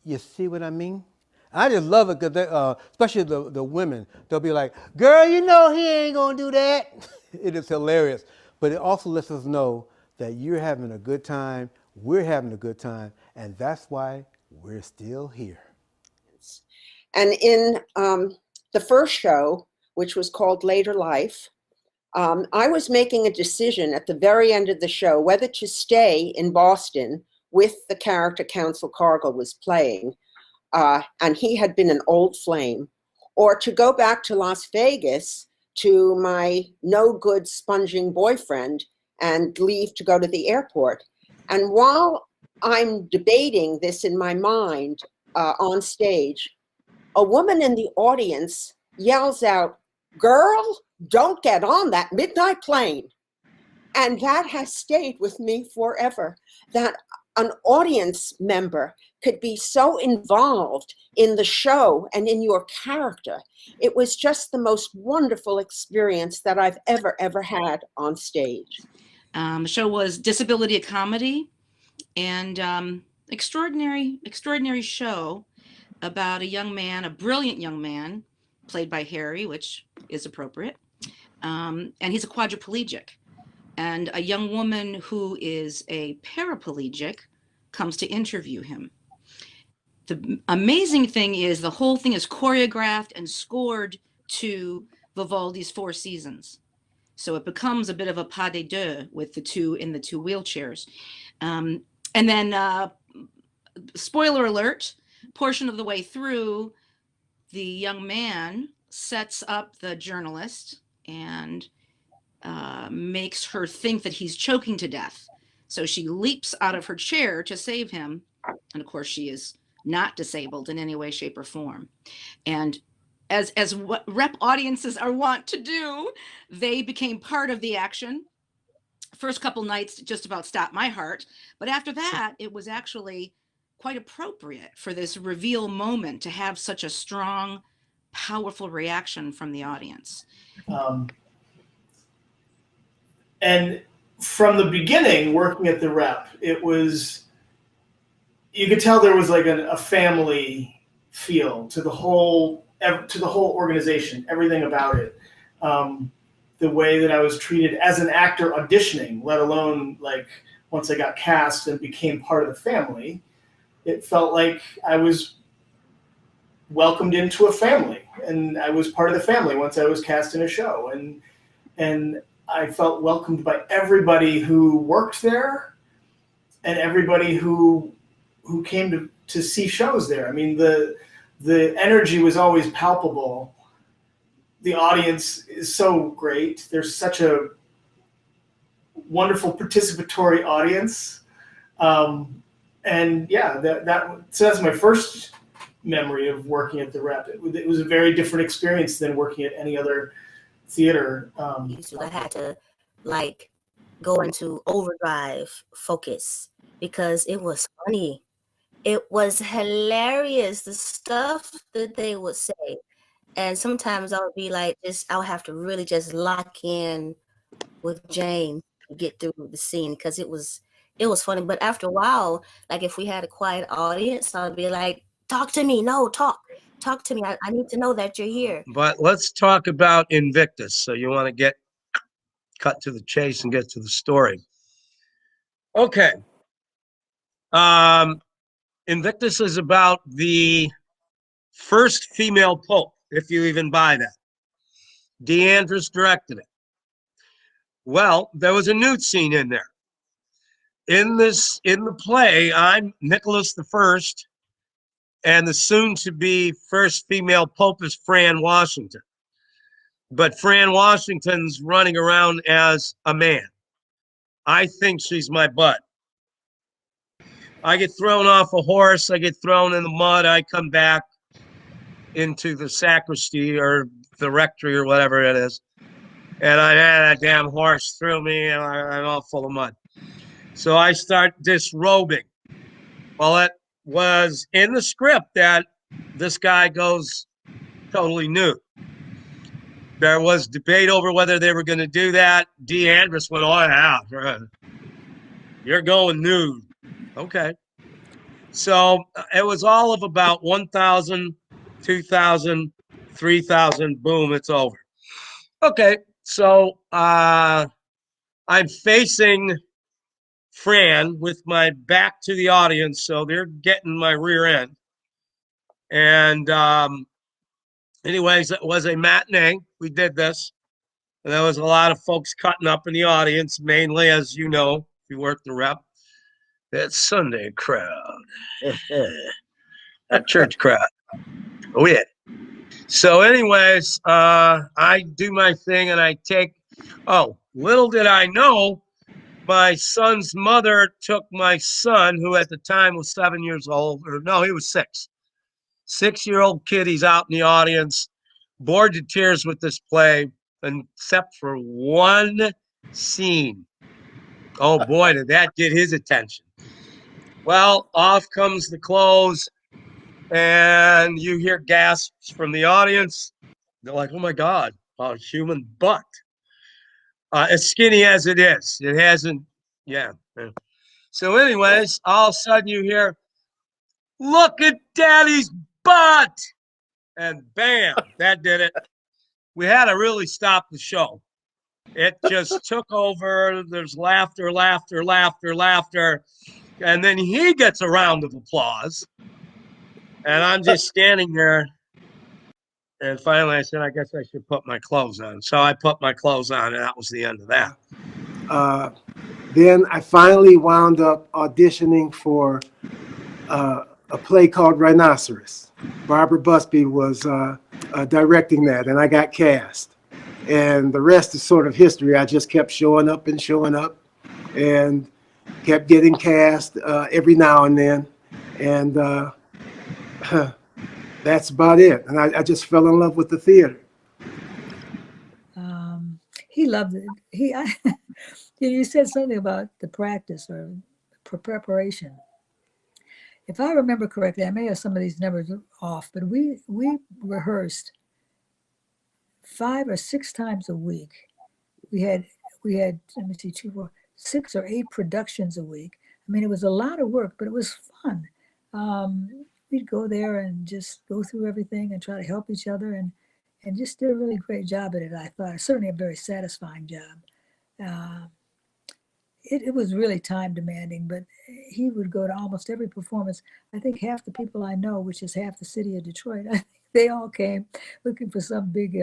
You see what I mean? I just love it because especially the women, they'll be like, girl, he ain't gonna do that. It is hilarious. But it also lets us know that you're having a good time, we're having a good time, and that's why we're still here. And in the first show, which was called Later Life, I was making a decision at the very end of the show whether to stay in Boston with the character Counsel Cargill was playing, and he had been an old flame, or to go back to Las Vegas to my no-good sponging boyfriend and leave to go to the airport. And while I'm debating this in my mind on stage, a woman in the audience yells out, girl, don't get on that midnight plane. And that has stayed with me forever, that an audience member could be so involved in the show and in your character. It was just the most wonderful experience that I've ever had on stage. The show was disability comedy, and extraordinary show about a young man, a brilliant young man, played by Harry, which is appropriate. And he's a quadriplegic. And a young woman who is a paraplegic comes to interview him. The amazing thing is the whole thing is choreographed and scored to Vivaldi's Four Seasons. So it becomes a bit of a pas de deux with the two in the two wheelchairs. And then, spoiler alert, portion of the way through, the young man sets up the journalist and makes her think that he's choking to death. So she leaps out of her chair to save him. And of course, she is not disabled in any way, shape, or form. And as what rep audiences are wont to do, they became part of the action. First couple nights just about stopped my heart. But after that, it was actually quite appropriate for this reveal moment to have such a strong, powerful reaction from the audience. And from the beginning, working at the Rep, it was, you could tell there was like a family feel to the whole organization, everything about it. The way that I was treated as an actor auditioning, let alone like once I got cast and became part of the family, it felt like I was welcomed into a family, and I was part of the family once I was cast in a show, and I felt welcomed by everybody who worked there and everybody who came to see shows there. I mean, the energy was always palpable. The audience is so great. There's such a wonderful participatory audience. And yeah, so that's my first memory of working at the Rep. It was a very different experience than working at any other theater. I had to like go into overdrive focus because it was funny. It was hilarious, the stuff that they would say. And sometimes I would be like, I would have to really just lock in with James to get through the scene because it was funny. But after a while, like if we had a quiet audience, I'd be like, talk to me. No, talk to me. I need to know that you're here. But let's talk about Invictus. So you want to get cut to the chase and get to the story. Okay. Invictus is about the first female pope, if you even buy that. DeAndres directed it. Well, there was a nude scene in there. In the play, I'm Nicholas I, and the soon-to-be first female pope is Fran Washington. But Fran Washington's running around as a man. I think she's my butt. I get thrown off a horse, I get thrown in the mud, I come back into the sacristy or the rectory or whatever it is, and I had that damn horse threw me and I'm all full of mud. So I start disrobing. Well, it was in the script that this guy goes totally nude. There was debate over whether they were going to do that. DeAndres went, oh yeah, you're going nude. Okay. So it was all of about 1,000, 2,000, 3,000, boom, it's over. Okay, so I'm facing Fran with my back to the audience, so they're getting my rear end. And anyways, it was a matinee. We did this. And there was a lot of folks cutting up in the audience, mainly, as you know, if you work the Rep, that Sunday crowd, that church crowd. Oh, yeah. So anyways, I do my thing and I take, oh, little did I know, my son's mother took my son, who at the time was 7 years old, or no, he was 6. 6-year-old kid, he's out in the audience, bored to tears with this play, except for one scene. Oh boy, did that get his attention. Well, off comes the close, and you hear gasps from the audience. They're like, oh my God, a human butt. As skinny as it is, it hasn't, yeah. So, anyways, all of a sudden you hear, look at daddy's butt. And bam, that did it. We had to really stop the show. It just took over. There's laughter, laughter, laughter, laughter. And then he gets a round of applause. And I'm just standing there. And finally I said, I guess I should put my clothes on. So I put my clothes on, and that was the end of that. Then I finally wound up auditioning for a play called Rhinoceros. Barbara Busby was directing that, and I got cast. And the rest is sort of history. I just kept showing up and kept getting cast every now and then. And that's about it. And I just fell in love with the theater. He loved it. You said something about the practice or preparation. If I remember correctly, I may have some of these numbers off, but we rehearsed 5 or 6 times a week. We had let me see, 2, 4, 6 or 8 productions a week. I mean, it was a lot of work, but it was fun. We'd go there and just go through everything and try to help each other, and just did a really great job at it. I thought certainly a very satisfying job. It was really time demanding, but he would go to almost every performance. I think half the people I know, which is half the city of Detroit, I think they all came looking for some big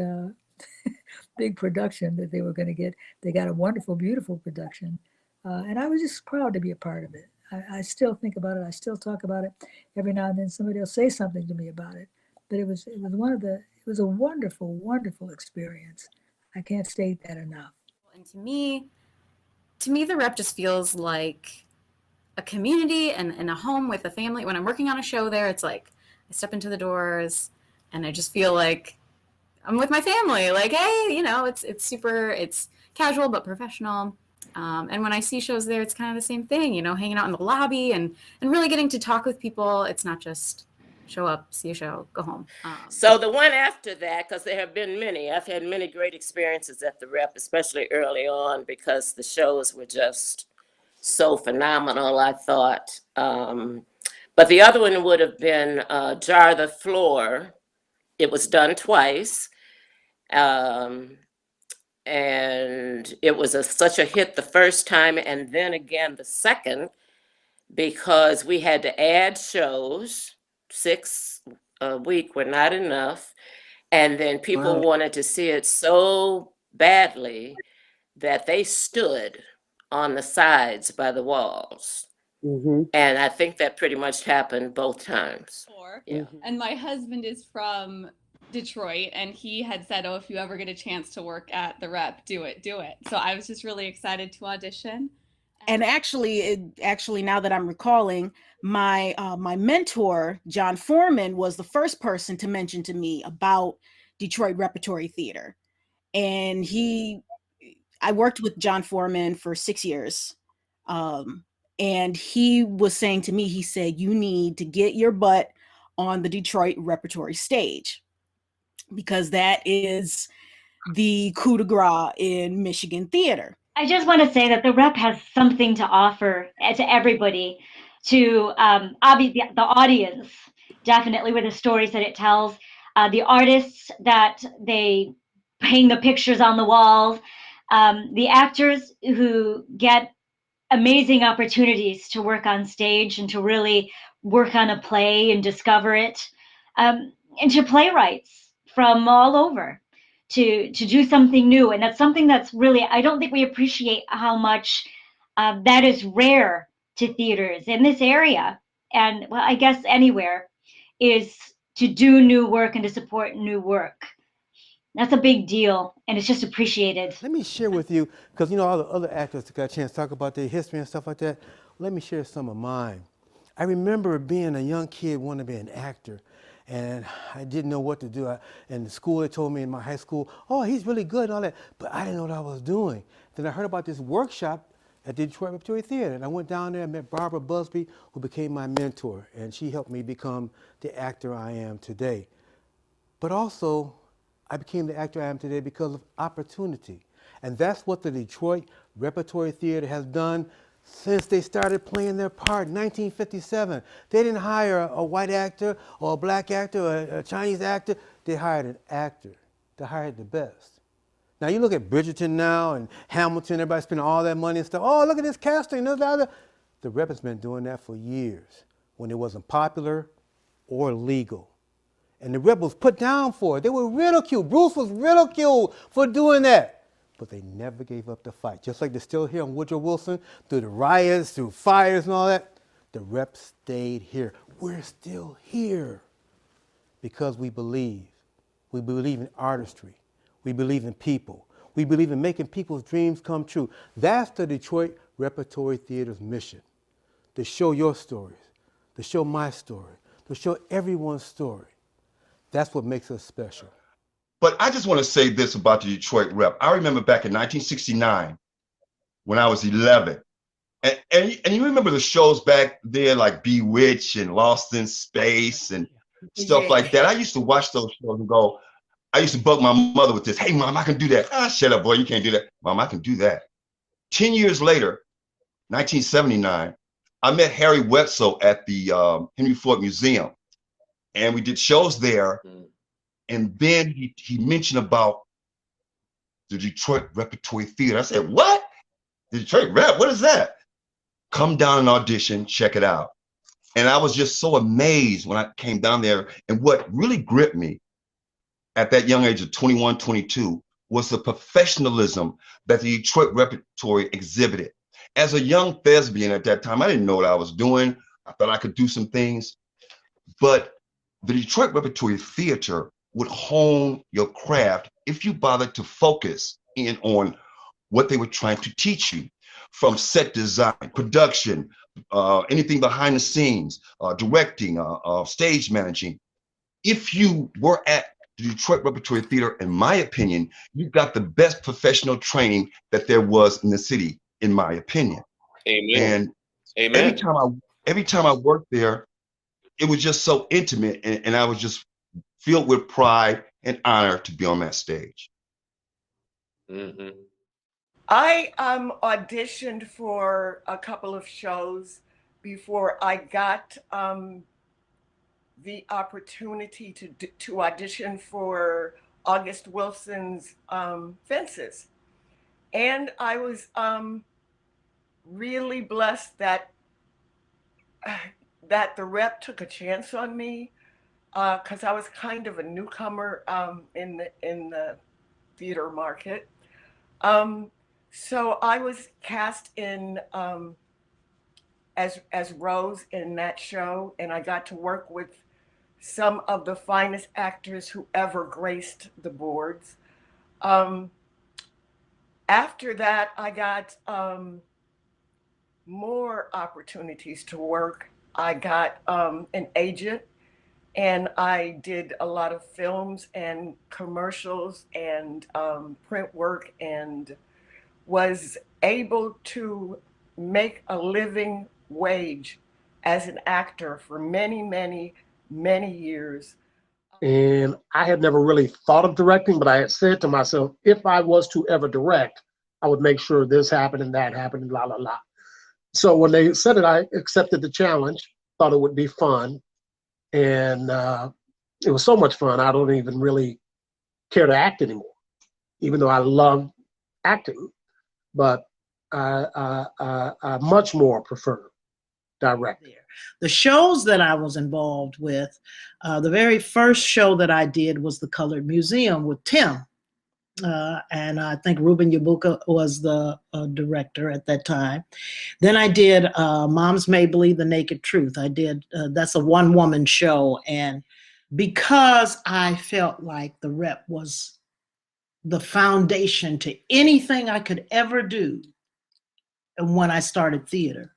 big production that they were going to get. They got a wonderful, beautiful production. And I was just proud to be a part of it. I still think about it. I still talk about it. Every now and then somebody will say something to me about it. But it was a wonderful, wonderful experience. I can't state that enough. And to me, the rep just feels like a community and a home with a family. When I'm working on a show there, it's like I step into the doors and I just feel like I'm with my family. Like, hey, it's casual but professional. And when I see shows there, it's kind of the same thing, hanging out in the lobby and really getting to talk with people. It's not just show up, see a show, go home. So the one after that, because there have been many, I've had many great experiences at the Rep, especially early on, because the shows were just so phenomenal, I thought. But the other one would have been Jar the Floor. It was done twice. And it was such a hit the first time, and then again the second, because we had to add shows. 6 a week were not enough, and then people wanted to see it so badly that they stood on the sides by the walls. And I think that pretty much happened both times. Yeah. And my husband is from Detroit, and he had said, oh, if you ever get a chance to work at the Rep, do it. So I was just really excited to audition. And actually, now that I'm recalling, my mentor, John Foreman, was the first person to mention to me about Detroit Repertory Theater. And I worked with John Foreman for 6 years. And he was saying to me, he said, you need to get your butt on the Detroit Repertory stage, because that is the coup de grace in Michigan theater. I just want to say that the Rep has something to offer to everybody, to obviously the audience, definitely with the stories that it tells, the artists that they hang the pictures on the walls, the actors who get amazing opportunities to work on stage and to really work on a play and discover it, and to playwrights from all over to do something new. And that's something that's really, I don't think we appreciate how much that is rare to theaters in this area, and well, I guess anywhere, is to do new work and to support new work. That's a big deal, and it's just appreciated. Let me share with you, because all the other actors got a chance to talk about their history and stuff like that. Let me share some of mine. I remember being a young kid wanting to be an actor, and I didn't know what to do. In the school, they told me in my high school, oh, he's really good and all that, but I didn't know what I was doing. Then I heard about this workshop at the Detroit Repertory Theater, and I went down there and met Barbara Busby, who became my mentor, and she helped me become the actor I am today. But also, I became the actor I am today because of opportunity. And that's what the Detroit Repertory Theater has done since they started playing their part in 1957. They didn't hire a white actor or a black actor or a Chinese actor. They hired an actor. They hired the best. Now you look at Bridgerton now and Hamilton, everybody spending all that money and stuff. Oh, look at this casting. This, that, that. The Rep has been doing that for years when it wasn't popular or legal. And the Rep was put down for it. They were ridiculed. Bruce was ridiculed for doing that. But they never gave up the fight. Just like they're still here on Woodrow Wilson, through the riots, through fires and all that, the Rep stayed here. We're still here because we believe. We believe in artistry. We believe in people. We believe in making people's dreams come true. That's the Detroit Repertory Theater's mission, to show your stories, to show my story, to show everyone's story. That's what makes us special. But I just want to say this about the Detroit Rep. I remember back in 1969 when I was 11. And you remember the shows back there like Bewitched and Lost in Space and stuff like that. I used to watch those shows and go, I used to bug my mother with this. Hey, Mom, I can do that. Ah, shut up, boy. You can't do that. Mom, I can do that. 10 years later, 1979, I met Harry Wetzel at the Henry Ford Museum. And we did shows there. And then he mentioned about the Detroit Repertory Theater. I said, what? The Detroit Rep? What is that? Come down and audition, check it out. And I was just so amazed when I came down there. And what really gripped me at that young age of 21, 22 was the professionalism that the Detroit Repertory exhibited. As a young thespian at that time, I didn't know what I was doing. I thought I could do some things. But the Detroit Repertory Theater would hone your craft if you bothered to focus in on what they were trying to teach you, from set design, production, anything behind the scenes, directing, stage managing. If you were at the Detroit Repertory Theater, in my opinion, you got the best professional training that there was in the city, in my opinion. Amen. And every time I worked there, it was just so intimate, and I was just filled with pride and honor to be on that stage. Mm-hmm. I auditioned for a couple of shows before I got the opportunity to audition for August Wilson's Fences. And I was really blessed that the Rep took a chance on me, because I was kind of a newcomer in the theater market. So I was cast in as Rose in that show, and I got to work with some of the finest actors who ever graced the boards. After that, I got more opportunities to work. I got an agent, and I did a lot of films and commercials and print work, and was able to make a living wage as an actor for many, many, many years. And I had never really thought of directing, but I had said to myself, if I was to ever direct, I would make sure this happened and that happened and la, la, la. So when they said it, I accepted the challenge, thought it would be fun. And it was so much fun, I don't even really care to act anymore, even though I love acting. But I much more prefer directing. The shows that I was involved with, the very first show that I did was the Colored Museum with Tim. And I think Ruben Yabuka was the director at that time. Then I did Moms May Bleed, The Naked Truth. I did, that's a one-woman show. And because I felt like the Rep was the foundation to anything I could ever do when I started theater,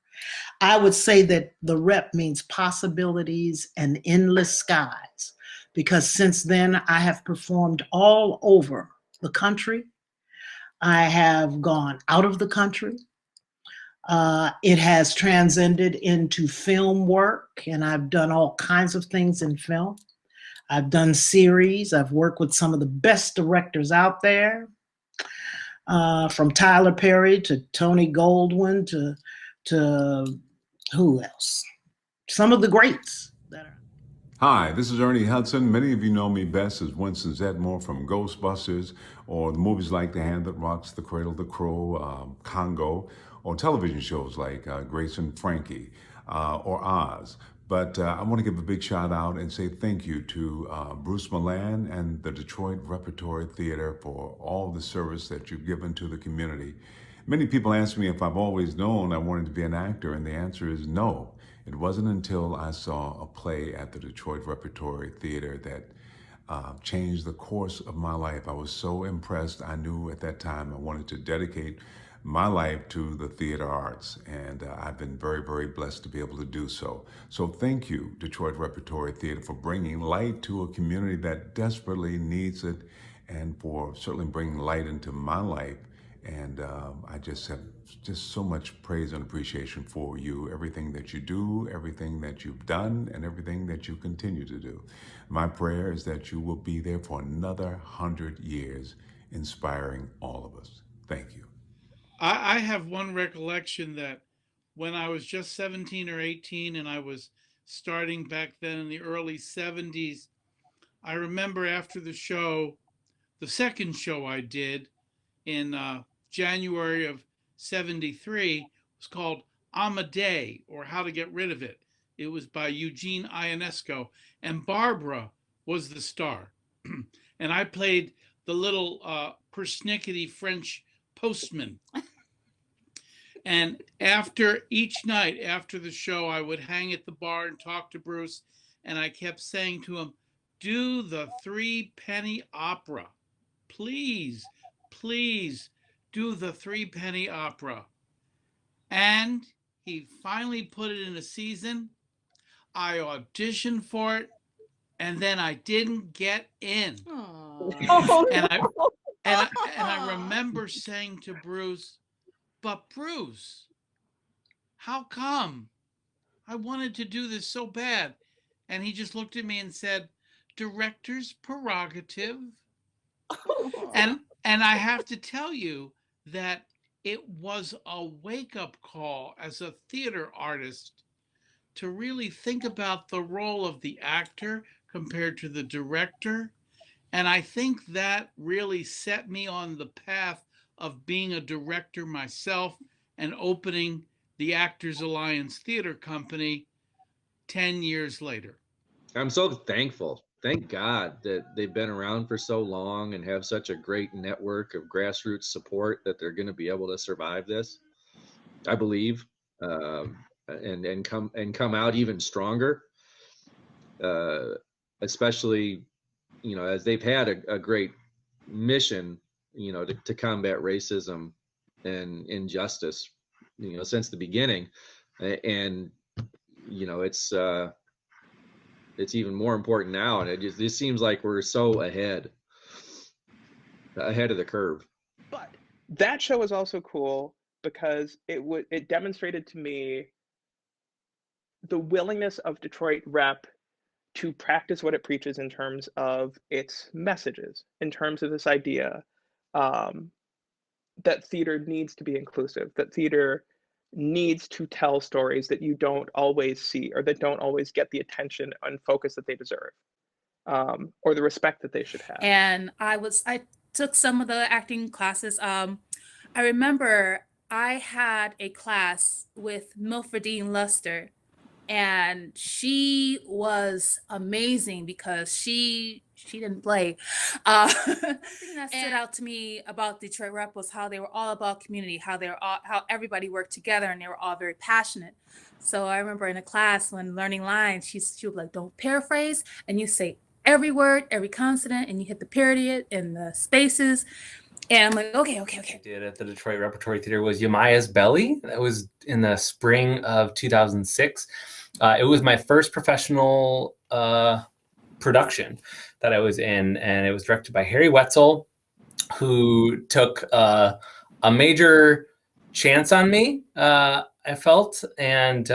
I would say that the Rep means possibilities and endless skies. because since then I have performed all over the country. I have gone out of the country. It has transcended into film work, and I've done all kinds of things in film. I've done series. I've worked with some of the best directors out there, from Tyler Perry to Tony Goldwyn to who else? Some of the greats. Hi, this is Ernie Hudson. Many of you know me best as Winston Zedmore from Ghostbusters, or the movies like The Hand That Rocks the Cradle, The Crow, Congo, or television shows like Grace and Frankie, or Oz. But I want to give a big shout out and say thank you to Bruce Milan and the Detroit Repertory Theater for all the service that you've given to the community. Many people ask me if I've always known I wanted to be an actor, and the answer is no. It wasn't until I saw a play at the Detroit Repertory Theater that changed the course of my life. I was so impressed. I knew at that time I wanted to dedicate my life to the theater arts, and I've been very, very blessed to be able to do so. So thank you, Detroit Repertory Theater, for bringing light to a community that desperately needs it, and for certainly bringing light into my life. And I just have just so much praise and appreciation for you, everything that you do, everything that you've done, and everything that you continue to do. My prayer is that you will be there for another 100 years, inspiring all of us. Thank you. I have one recollection that when I was just 17 or 18 and I was starting back then in the early 70s, I remember after the show, the second show I did in January of 73 was called Amadei, or How to Get Rid of It. It was by Eugene Ionesco, and Barbara was the star. And I played the little persnickety French postman. And after each night, after the show, I would hang at the bar and talk to Bruce, and I kept saying to him, do the 3-penny opera. Please, please do the 3-penny opera. And he finally put it in a season. I auditioned for it, and then I didn't get in. And I remember saying to Bruce, but Bruce, how come? I wanted to do this so bad. And he just looked at me and said, director's prerogative. And I have to tell you that it was a wake-up call as a theater artist to really think about the role of the actor compared to the director. And I think that really set me on the path of being a director myself and opening the Actors Alliance Theater Company 10 years later. I'm so thankful. Thank God that they've been around for so long and have such a great network of grassroots support that they're going to be able to survive this, I believe, and come out even stronger. Especially, you know, as they've had a great mission, you know, to combat racism and injustice, you know, since the beginning. And, you know, it's even more important now, and it seems like we're so ahead of the curve. But that show was also cool because it demonstrated to me the willingness of Detroit Rep to practice what it preaches in terms of its messages, in terms of this idea that theater needs to be inclusive, that theater needs to tell stories that you don't always see, or that don't always get the attention and focus that they deserve, or the respect that they should have. And I took some of the acting classes. I remember I had a class with Milfordine Luster, and she was amazing because she didn't play. Something that stood out to me about Detroit Rep was how they were all about community, how everybody worked together, and they were all very passionate. So I remember in a class when learning lines, she would be like, don't paraphrase, and you say every word, every consonant, and you hit the period and the spaces. And I'm like, okay. I did at the Detroit Repertory Theater was Yamaya's Belly. That was in the spring of 2006. It was my first professional production that I was in, and it was directed by Harry Wetzel, who took a major chance on me, I felt, and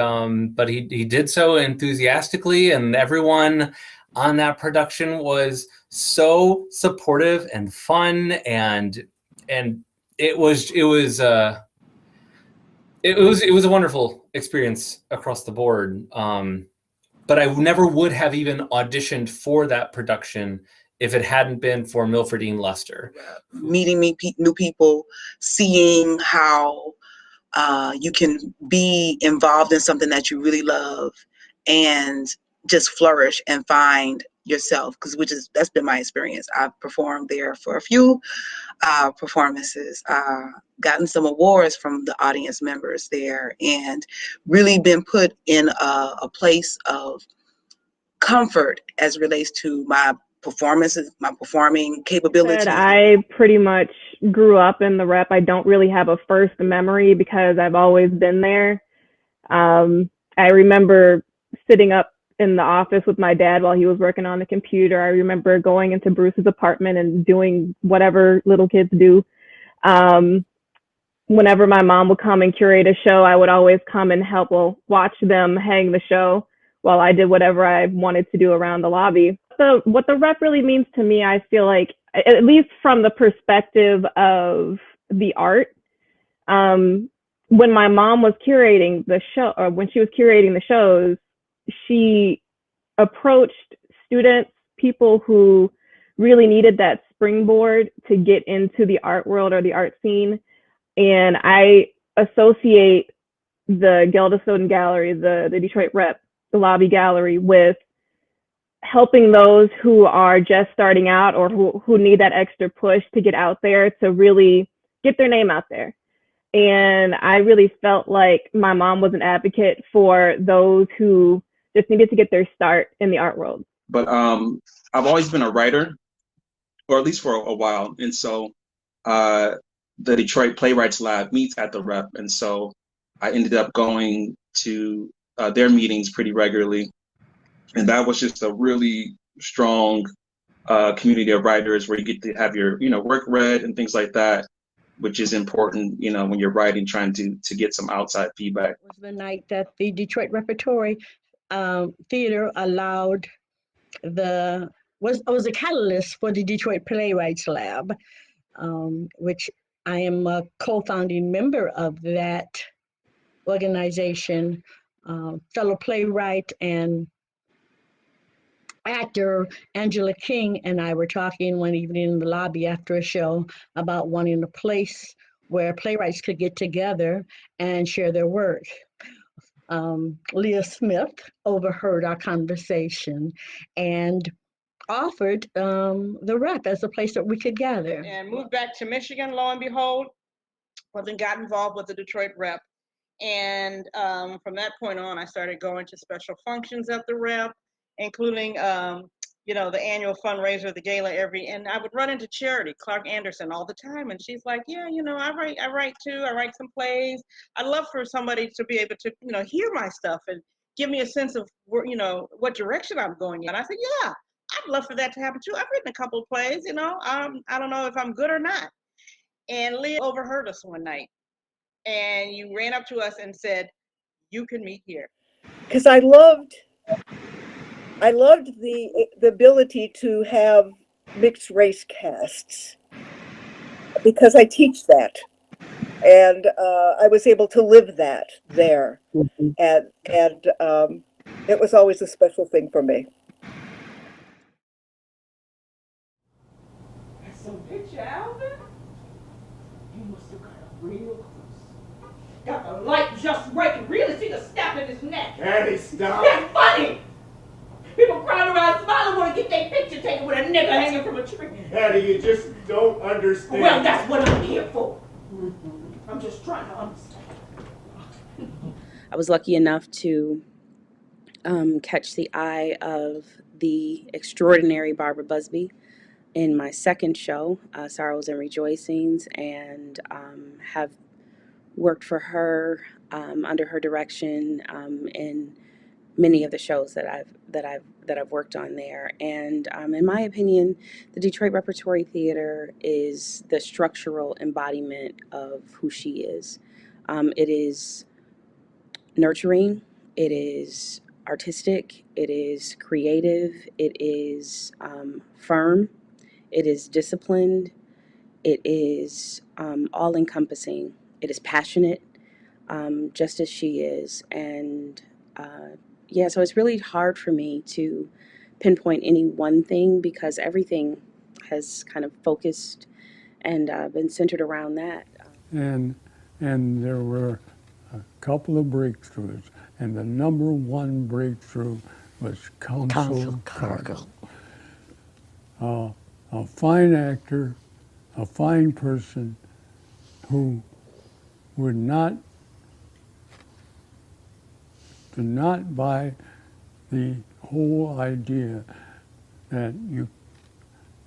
but he did so enthusiastically, and everyone on that production was so supportive and fun, and it was a wonderful experience across the board. But I never would have even auditioned for that production if it hadn't been for Milfordine Luster. Meeting new people, seeing how you can be involved in something that you really love and just flourish and find yourself, that's been my experience. I've performed there for a few performances, gotten some awards from the audience members there, and really been put in a place of comfort as it relates to my performances, my performing capabilities. I pretty much grew up in the rep. I don't really have a first memory because I've always been there. I remember sitting up in the office with my dad while he was working on the computer. I remember going into Bruce's apartment and doing whatever little kids do. Whenever my mom would come and curate a show, I would always come and help, watch them hang the show while I did whatever I wanted to do around the lobby. What the rep really means to me, I feel like, at least from the perspective of the art, when my mom was curating the show, or when she was curating the shows, she approached students, people who really needed that springboard to get into the art world or the art scene. And I associate the Gelda Snowden Gallery, the Detroit Rep, the Lobby Gallery, with helping those who are just starting out or who need that extra push to get out there, to really get their name out there. And I really felt like my mom was an advocate for those who just needed to get their start in the art world. But I've always been a writer, or at least for a while. And so the Detroit Playwrights Lab meets at the Rep. And so I ended up going to their meetings pretty regularly. And that was just a really strong community of writers where you get to have your, work read and things like that, which is important, when you're writing, trying to get some outside feedback. It was the night that the Detroit Repertory Theater allowed was a catalyst for the Detroit Playwrights Lab, which I am a co-founding member of that organization. Fellow playwright and actor Angela King and I were talking one evening in the lobby after a show about wanting a place where playwrights could get together and share their work. Leah Smith overheard our conversation and offered the Rep as a place that we could gather. And moved back to Michigan, lo and behold, well, then got involved with the Detroit Rep. And from that point on, I started going to special functions at the Rep, including, the annual fundraiser, the gala and I would run into Charity, Clark Anderson, all the time. And she's like, yeah, I write too. I write some plays. I'd love for somebody to be able to, hear my stuff and give me a sense of, what direction I'm going in. And I said, yeah, I'd love for that to happen too. I've written a couple of plays, I don't know if I'm good or not. And Leah overheard us one night. And you ran up to us and said, you can meet here. Because I loved the ability to have mixed race casts, because I teach that, and I was able to live that there, and it was always a special thing for me. That's some picture, Alvin. You must have got up real close. Got the light just right and really see the snap in his neck. Daddy, stop. That's funny. People crowd around smiling want to get their picture taken with a nigga hanging from a tree. Daddy, you just don't understand. Well, that's what I'm here for. I'm just trying to understand. I was lucky enough to catch the eye of the extraordinary Barbara Busby in my second show, Sorrows and Rejoicings, and have worked for her under her direction in many of the shows that I've worked on there. And in my opinion, the Detroit Repertory Theater is the structural embodiment of who she is. It is nurturing. It is artistic. It is creative. It is firm. It is disciplined. It is all encompassing. It is passionate, just as she is. And yeah, so it's really hard for me to pinpoint any one thing because everything has kind of focused and been centered around that. And there were a couple of breakthroughs, and the number one breakthrough was Council Cargill. A fine actor, a fine person who would not buy the whole idea that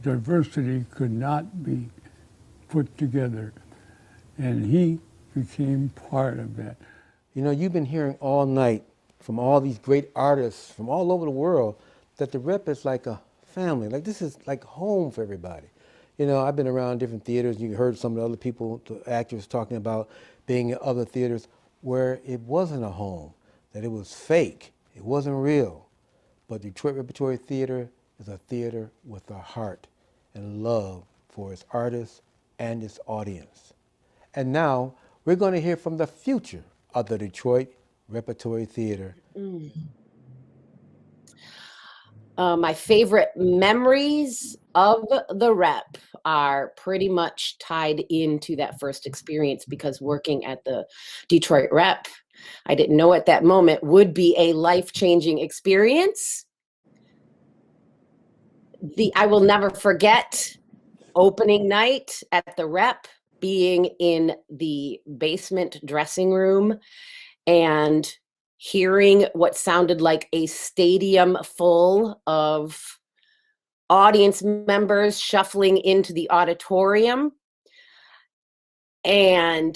diversity could not be put together. And he became part of that. You know, you've been hearing all night from all these great artists from all over the world that the Rep is like a family. Like this is like home for everybody. You know, I've been around different theaters. You heard some of the other people, the actors talking about being in other theaters where it wasn't a home, that it was fake, it wasn't real. But Detroit Repertory Theater is a theater with a heart and love for its artists and its audience. And now we're going to hear from the future of the Detroit Repertory Theater. My favorite memories of the Rep are pretty much tied into that first experience because working at the Detroit Rep, I didn't know at that moment would be a life-changing experience. I will never forget opening night at the Rep, being in the basement dressing room and hearing what sounded like a stadium full of audience members shuffling into the auditorium and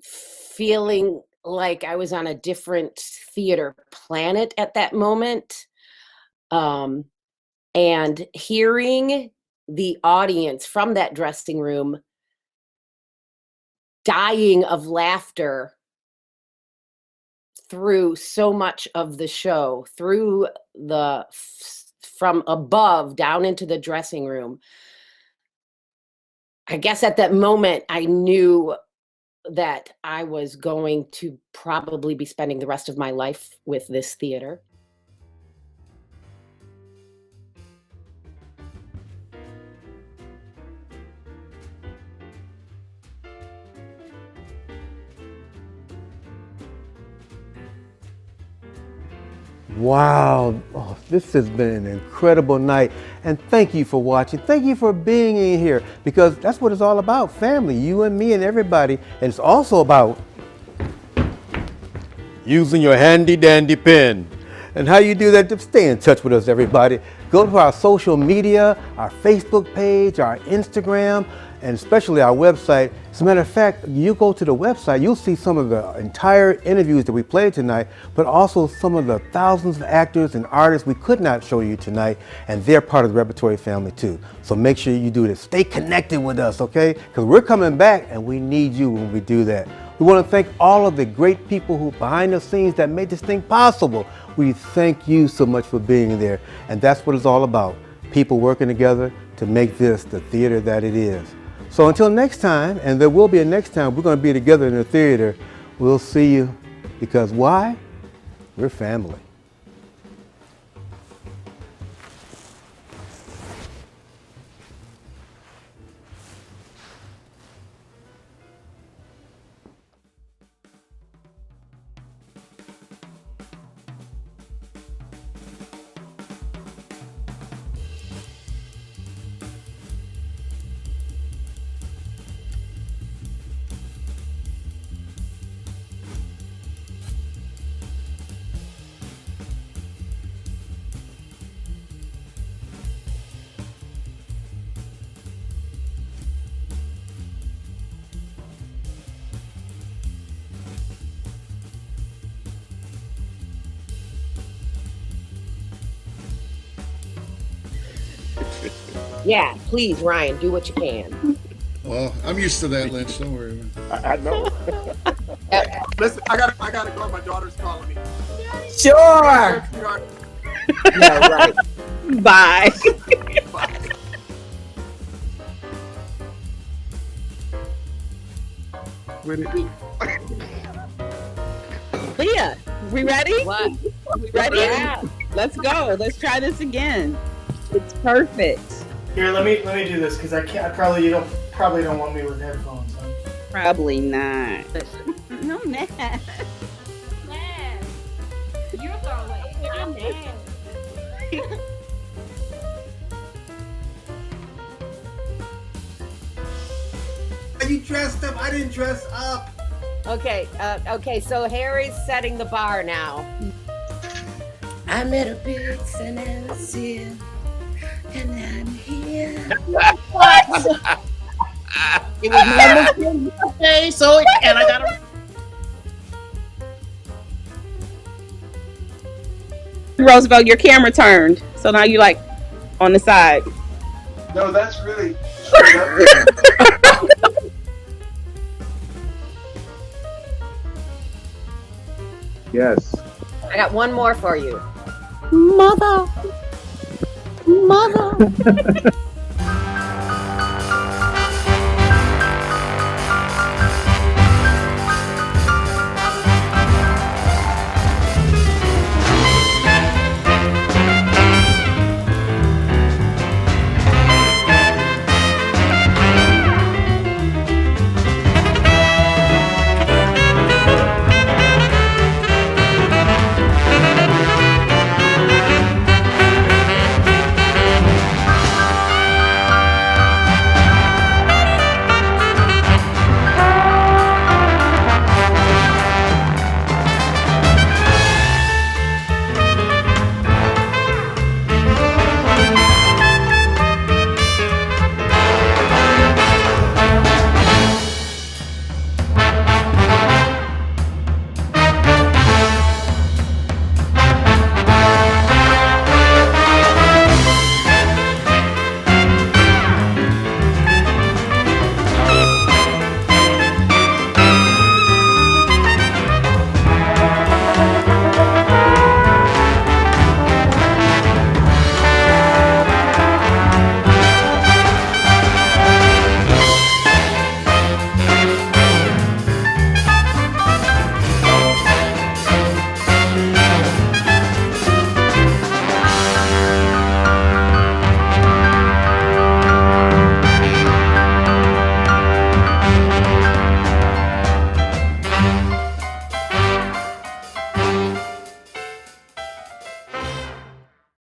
feeling like I was on a different theater planet at that moment. And hearing the audience from that dressing room dying of laughter through so much of the show, from above down into the dressing room. I guess at that moment, I knew that I was going to probably be spending the rest of my life with this theater. Wow, oh, this has been an incredible night. And thank you for watching. Thank you for being in here because that's what it's all about, family, you and me and everybody. And it's also about using your handy dandy pen. And how you do that, to stay in touch with us, everybody. Go to our social media, our Facebook page, our Instagram, and especially our website. As a matter of fact, you go to the website, you'll see some of the entire interviews that we played tonight, but also some of the thousands of actors and artists we could not show you tonight, and they're part of the Repertory family too. So make sure you do this. Stay connected with us, okay? Because we're coming back and we need you when we do that. We want to thank all of the great people who behind the scenes that made this thing possible. We thank you so much for being there. And that's what it's all about. People working together to make this the theater that it is. So until next time, and there will be a next time, we're going to be together in the theater. We'll see you because why? We're family. Yeah, please, Ryan, do what you can. Well, I'm used to that, Lynch. Don't worry. I know. Listen, I gotta go. My daughter's calling me. Sure. Yeah, right. Bye. Leah, we ready? What? We ready? Yeah. Let's go. Let's try this again. It's perfect. Here, let me do this because I can't. You probably don't want me with headphones. Huh? Probably not. No, man. You're going away. You dressed up. I didn't dress up. Okay, so Harry's setting the bar now. I met a big St. and I'm here. What? It was my birthday, so and I got Roosevelt, your camera turned, so now you like on the side. No, that's really straight up. Yes. I got one more for you. Mother.